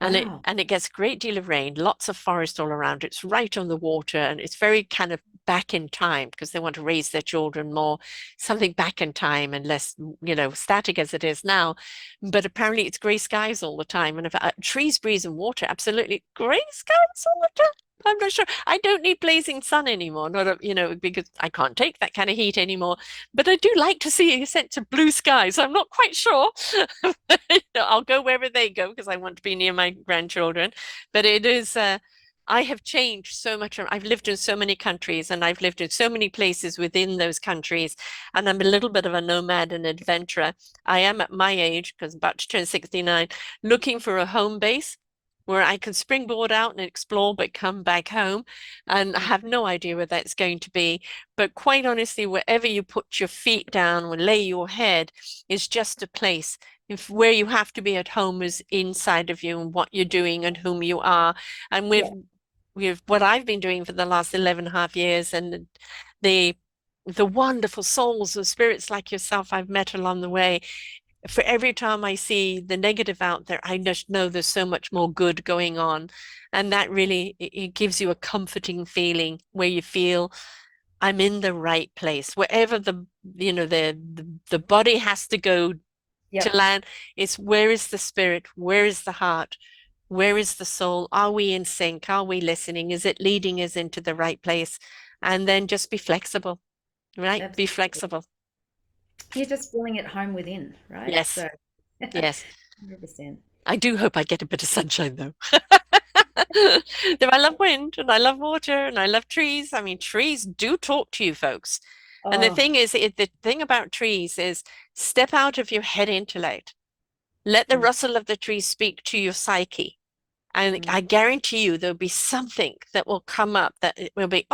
And it Wow. and it gets a great deal of rain, lots of forest all around. It's right on the water, and it's very kind of back in time because they want to raise their children more, something back in time and less, static as it is now. But apparently, it's gray skies all the time, and if trees, breeze, and water, absolutely gray skies all the time. I'm not sure. I don't need blazing sun anymore, not because I can't take that kind of heat anymore. But I do like to see a sense of blue skies. I'm not quite sure. I'll go wherever they go because I want to be near my grandchildren. But it is, I have changed so much. I've lived in so many countries and I've lived in so many places within those countries. And I'm a little bit of a nomad and adventurer. I am at my age, because I'm about to turn 69, looking for a home base where I can springboard out and explore, but come back home. And I Mm. have no idea where that's going to be. But quite honestly, wherever you put your feet down or lay your head is just a place. If where you have to be at home is inside of you and what you're doing and whom you are. And with Yeah. with what I've been doing for the last 11 and a half years and the the wonderful souls of spirits like yourself I've met along the way, for every time I see the negative out there, I just know there's so much more good going on. And that really it gives you a comforting feeling where you feel I'm in the right place. Wherever the body has to go to Yep. land, it's where is the spirit? Where is the heart? Where is the soul? Are we in sync? Are we listening? Is it leading us into the right place? And then just be flexible, right? Be Absolutely. flexible. You're just feeling at home within, right? Yes, So yes. 100%. I do hope I get a bit of sunshine though. Though I love wind and I love water and I love trees. I mean, trees do talk to you, folks. And the Oh, thing is, the thing about trees is step out of your head intellect. Let the mm, rustle of the trees speak to your psyche. And mm. I guarantee you there'll be something that will come up that it will be,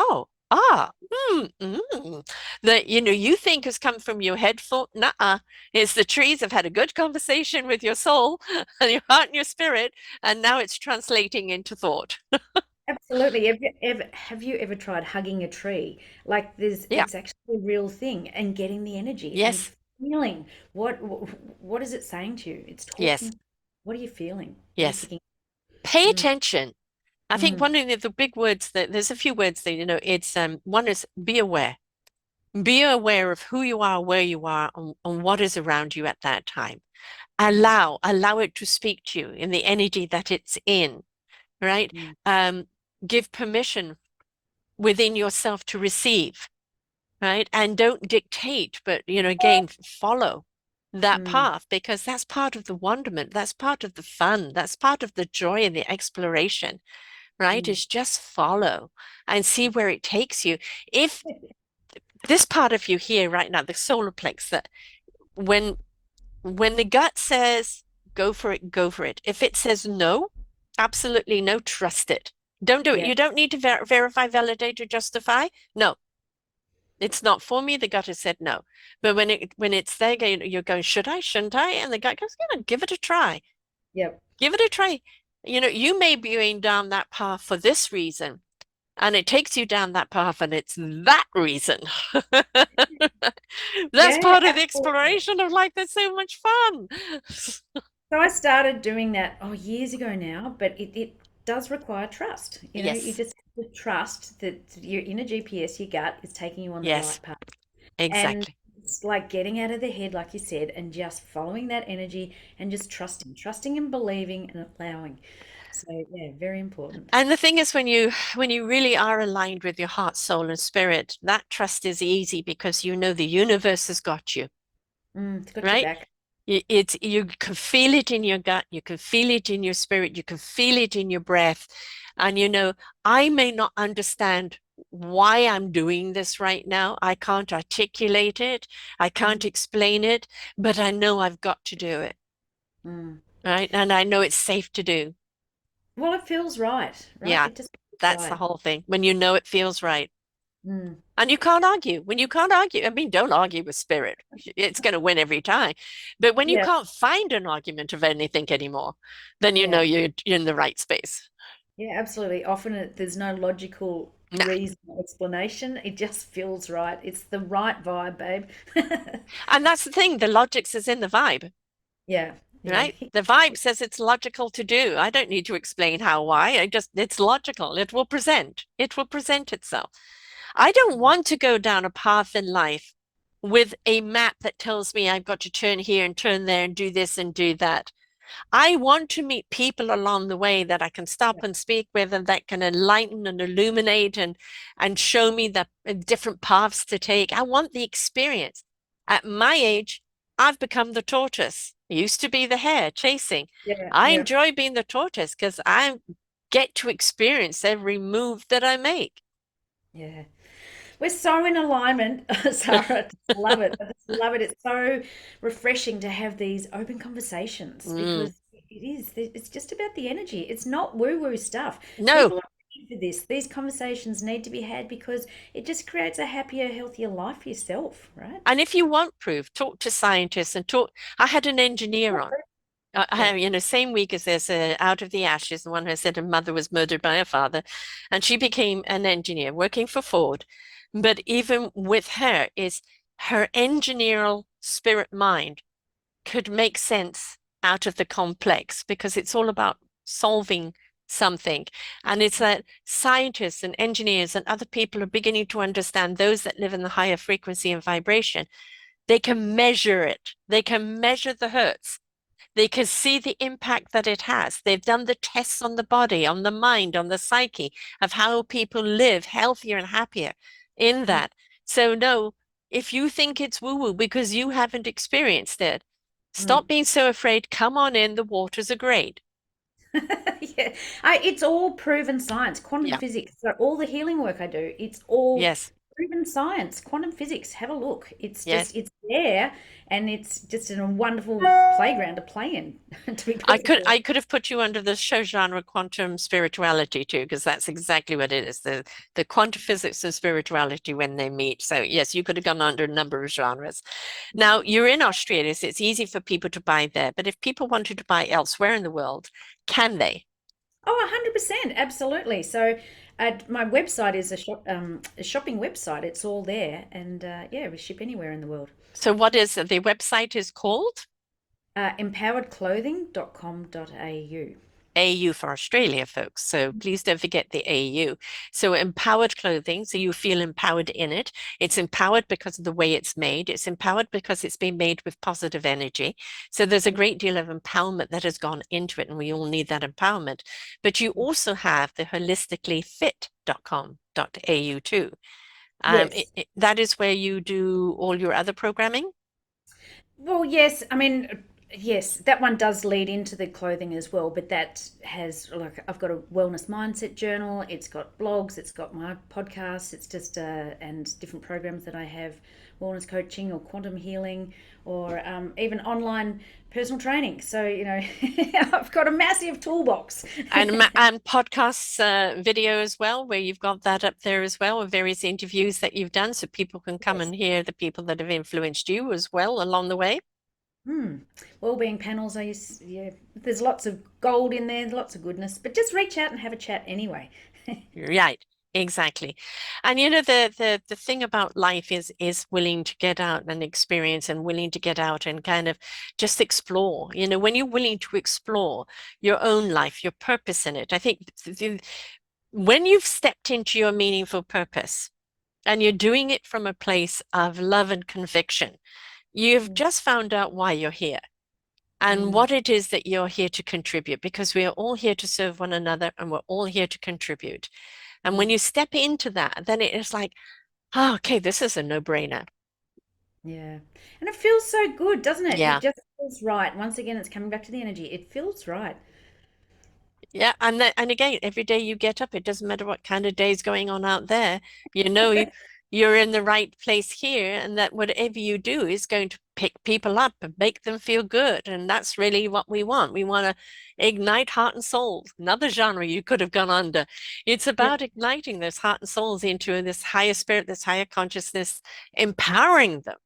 that you think has come from your head thought. Nuh-uh. It's the trees have had a good conversation with your soul and your heart and your spirit, and now it's translating into thought. Absolutely. Have you ever tried hugging a tree? Like Yeah. it's actually a real thing and getting the energy and Yes. feeling what is it saying to you? It's Yes. talking. What are you feeling? What are you Yes. picking? Pay Mm, attention. I think mm, one of the big words that there's a few words that, it's one is be aware. Be aware of who you are, where you are, and what is around you at that time. mm, Allow it to speak to you in the energy that it's in, right? mm. Um, give permission within yourself to receive, right? And don't dictate, but again, follow that Mm, path because that's part of the wonderment, that's part of the fun, that's part of the joy and the exploration, right? mm. Is just follow and see where it takes you. If this part of you here right now, the solar plex, that when when the gut says go for it, go for it. If it says no, absolutely no, trust it. Don't do it. Yeah, You don't need to verify, validate, or justify. No, it's not for me. The gut has said no. But when it's there, you're going, should I, shouldn't I? And the gut goes, give it a try. yep. Give it a try. You may be going down that path for this reason. And it takes you down that path, and it's that reason. That's Yeah, part of the absolutely. exploration of life. That's so much fun. So I started doing that years ago now, but it does require trust. You know, you Yes, just have to trust that your inner GPS, your gut, is taking you on the yes, right path. And exactly. it's like getting out of the head, like you said, and just following that energy and just trusting and believing and allowing. So yeah, very important. And the thing is, when you really are aligned with your heart, soul, and spirit, that trust is easy because you know the universe has got you, It's got your right? back. It's you can feel it in your gut, you can feel it in your spirit, you can feel it in your breath. And I may not understand why I'm doing this right now. I can't articulate it, I can't Mm, explain it, but I know I've got to do it, mm. right? And I know it's safe to do. Well, it feels right, right? Yeah, It just feels that's the right. whole thing. When you know it feels right. Mm. And you can't argue. When you can't argue, I mean, don't argue with spirit. It's going to win every time. But when you Yeah, can't find an argument of anything anymore, then you know yeah. you're in the right space. Yeah, absolutely. Often there's no logical Nah. reason or explanation. It just feels right. It's the right vibe, babe. And that's the thing, the logic is in the vibe, Yeah, yeah. right? The vibe says it's logical to do. I don't need to explain how, why. It's logical. It will present. It will present itself. I don't want to go down a path in life with a map that tells me I've got to turn here and turn there and do this and do that. I want to meet people along the way that I can stop Yeah, and speak with and that can enlighten and illuminate and show me the different paths to take. I want the experience. At my age, I've become the tortoise. I used to be the hare chasing. yeah, I yeah. enjoy being the tortoise because I get to experience every move that I make. Yeah. We're so in alignment, Sarah. I just love it. I just love it. It's so refreshing to have these open conversations Mm. because it's just about the energy. It's not woo-woo stuff. No. People are ready for this. These conversations need to be had because it just creates a happier, healthier life for yourself, right? And if you want proof, talk to scientists and talk. I had an engineer on. Yeah. Same week as this, Out of the Ashes, the one who said her mother was murdered by her father, and she became an engineer working for Ford. But even with her, is her engineering spirit mind could make sense out of the complex because it's all about solving something. And it's that scientists and engineers and other people are beginning to understand those that live in the higher frequency and vibration. They can measure it, they can measure the hertz. They can see the impact that it has. They've done the tests on the body, on the mind, on the psyche of how people live healthier and happier in Mm. that. So, no, if you think it's woo woo because you haven't experienced it, stop Mm. being so afraid. Come on in. The waters are great. Yeah, it's all proven science, quantum Yeah. physics. So all the healing work I do, it's all Yes. proven science, quantum physics. Have a look. Yes. It's there, and it's just a wonderful playground to play in. To be I could perfectly I could have put you under the show genre quantum spirituality too, because that's exactly what it is. The quantum physics and spirituality when they meet. So yes, you could have gone under a number of genres. Now you're in Australia, so it's easy for people to buy there. But if people wanted to buy elsewhere in the world, can they? oh, 100%, absolutely. So, my website is a shopping website. It's all there, and yeah, we ship anywhere in the world. So what is the website is called? Empoweredclothing.com.au. AU for Australia, folks. So please don't forget the AU. So empowered clothing, so you feel empowered in it. It's empowered because of the way it's made. It's empowered because it's been made with positive energy. So there's a great deal of empowerment that has gone into it, and we all need that empowerment. But you also have the holisticallyfit.com.au too. Yes. That is where you do all your other programming. Well, yes. I mean, yes, that one does lead into the clothing as well, but that has, like, I've got a wellness mindset journal. It's got blogs. It's got my podcasts. It's just and different programs that I have, wellness coaching or quantum healing, or even online personal training. So I've got a massive toolbox. And podcasts, video as well, where you've got that up there as well, with various interviews that you've done, so people can come Yes. and hear the people that have influenced you as well along the way. Hmm. Wellbeing panels. Yeah. There's lots of gold in there, lots of goodness. But just reach out and have a chat anyway. Right. Exactly. And you know, the thing about life is willing to get out and experience, and willing to get out and kind of just explore. You know, when you're willing to explore your own life, your purpose in it, I think when you've stepped into your meaningful purpose and you're doing it from a place of love and conviction, you've Mm, just found out why you're here and mm, what it is that you're here to contribute, because we are all here to serve one another and we're all here to contribute. And when mm. you step into that, then it is like, oh, okay, this is a no-brainer. Yeah. And it feels so good, doesn't it? It Yeah. just feels right. Once again, it's coming back to the energy. It feels right. Yeah, and again, every day you get up, it doesn't matter what kind of day is going on out there. You know you're in the right place here, and that whatever you do is going to pick people up and make them feel good. And that's really what we want. We want to ignite heart and soul. Another genre you could have gone under. It's Yep. about igniting those heart and souls into this higher spirit, this higher consciousness, empowering them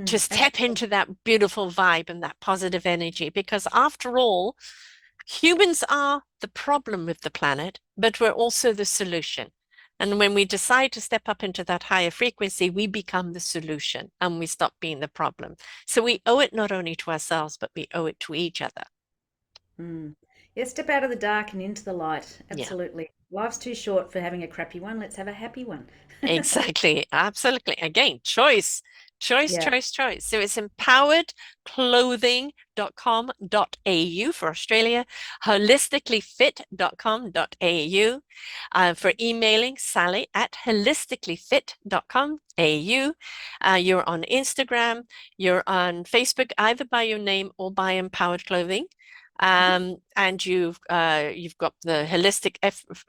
to step Absolutely. into that beautiful vibe and that positive energy. Because after all, humans are the problem with the planet, but we're also the solution. And when we decide to step up into that higher frequency, we become the solution and we stop being the problem. So we owe it not only to ourselves, but we owe it to each other. Mm. Yeah, step out of the dark and into the light. Yeah. Absolutely. Life's too short for having a crappy one. Let's have a happy one. Exactly. Absolutely. Again, choice, choice, Yeah. choice, choice. So it's empoweredclothing.com.au for Australia, holisticallyfit.com.au. For emailing, Sally at holisticallyfit.com.au. You're on Instagram, you're on Facebook, either by your name or by Empowered Clothing. And you've got the holistic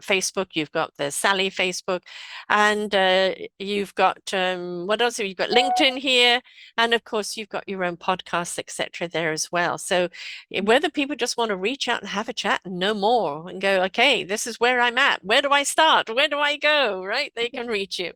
Facebook, you've got the Sally Facebook, and you've got what else? You've got LinkedIn here, and of course you've got your own podcasts, etc. there as well. So whether people just want to reach out and have a chat and know more and go, okay, this is where I'm at. Where do I start? Where do I go? Right? They can reach you.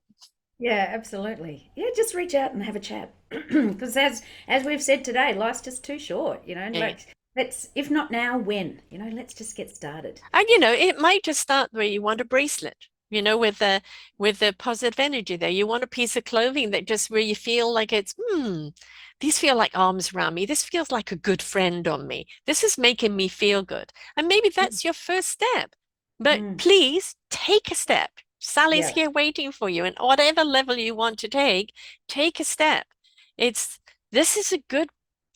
Yeah, absolutely. Yeah, just reach out and have a chat. Because as we've said today, life's just too short, and Yeah. like let's if not now, when? Let's just get started. And it might just start where you want a bracelet, with the positive energy there. You want a piece of clothing that just where you feel like these feel like arms around me. This feels like a good friend on me. This is making me feel good. And maybe Mm, that's your first step. But mm, please take a step. Sally's yeah. here waiting for you. And whatever level you want to take a step. It's this is a good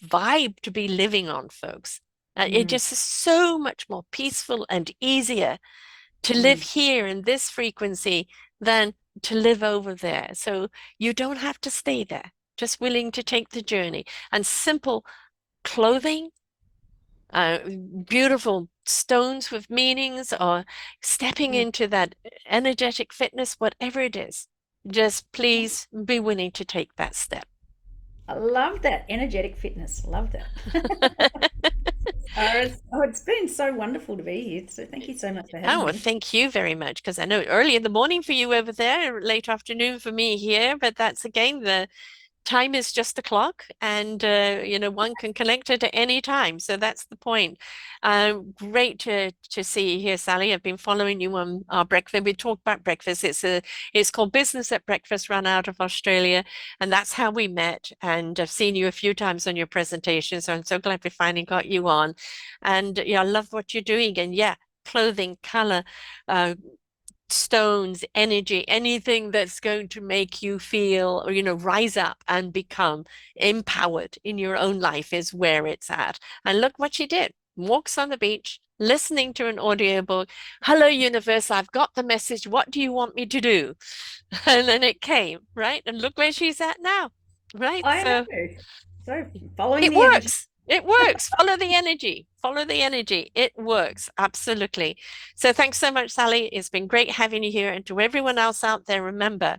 vibe to be living on, folks. It Mm, just is so much more peaceful and easier to live mm. here in this frequency than to live over there. So you don't have to stay there, just willing to take the journey. And simple clothing, uh, beautiful stones with meanings, or stepping Mm. into that energetic fitness, whatever it is, just please be willing to take that step. I love that energetic fitness. Love that. It's been so wonderful to be here. So thank you so much for Oh, having well, me. thank you very much. Because I know early in the morning for you over there, late afternoon for me here, but that's again the time is just a clock, and one can connect it at any time. So that's the point. Great to see you here, Sally. I've been following you on our breakfast. We talk about breakfast. It's called Business at Breakfast, run out of Australia, and that's how we met. And I've seen you a few times on your presentation, so I'm so glad we finally got you on. And yeah, I love what you're doing. And yeah, clothing, color, uh, stones, energy, anything that's going to make you feel, or, rise up and become empowered in your own life is where it's at. And look what she did. Walks on the beach, listening to an audiobook. Hello, universe, I've got the message. What do you want me to do? And then it came, right? And look where she's at now, right? I So know. So following it the energy. works. It works. Follow the energy. Follow the energy. It works. Absolutely. So thanks so much, Sally. It's been great having you here. And to everyone else out there, remember,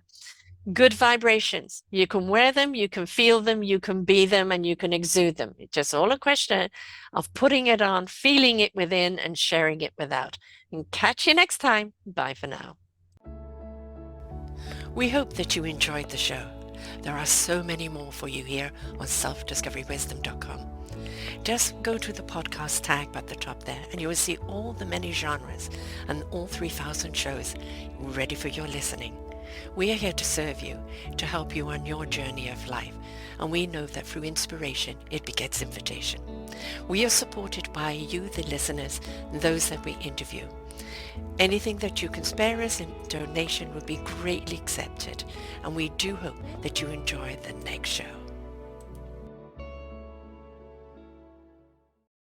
good vibrations. You can wear them, you can feel them, you can be them, and you can exude them. It's just all a question of putting it on, feeling it within, and sharing it without. And catch you next time. Bye for now. We hope that you enjoyed the show. There are so many more for you here on selfdiscoverywisdom.com. Just go to the podcast tag at the top there and you will see all the many genres and all 3,000 shows ready for your listening. We are here to serve you, to help you on your journey of life, and we know that through inspiration, it begets invitation. We are supported by you, the listeners, and those that we interview. Anything that you can spare us in donation would be greatly accepted, and we do hope that you enjoy the next show.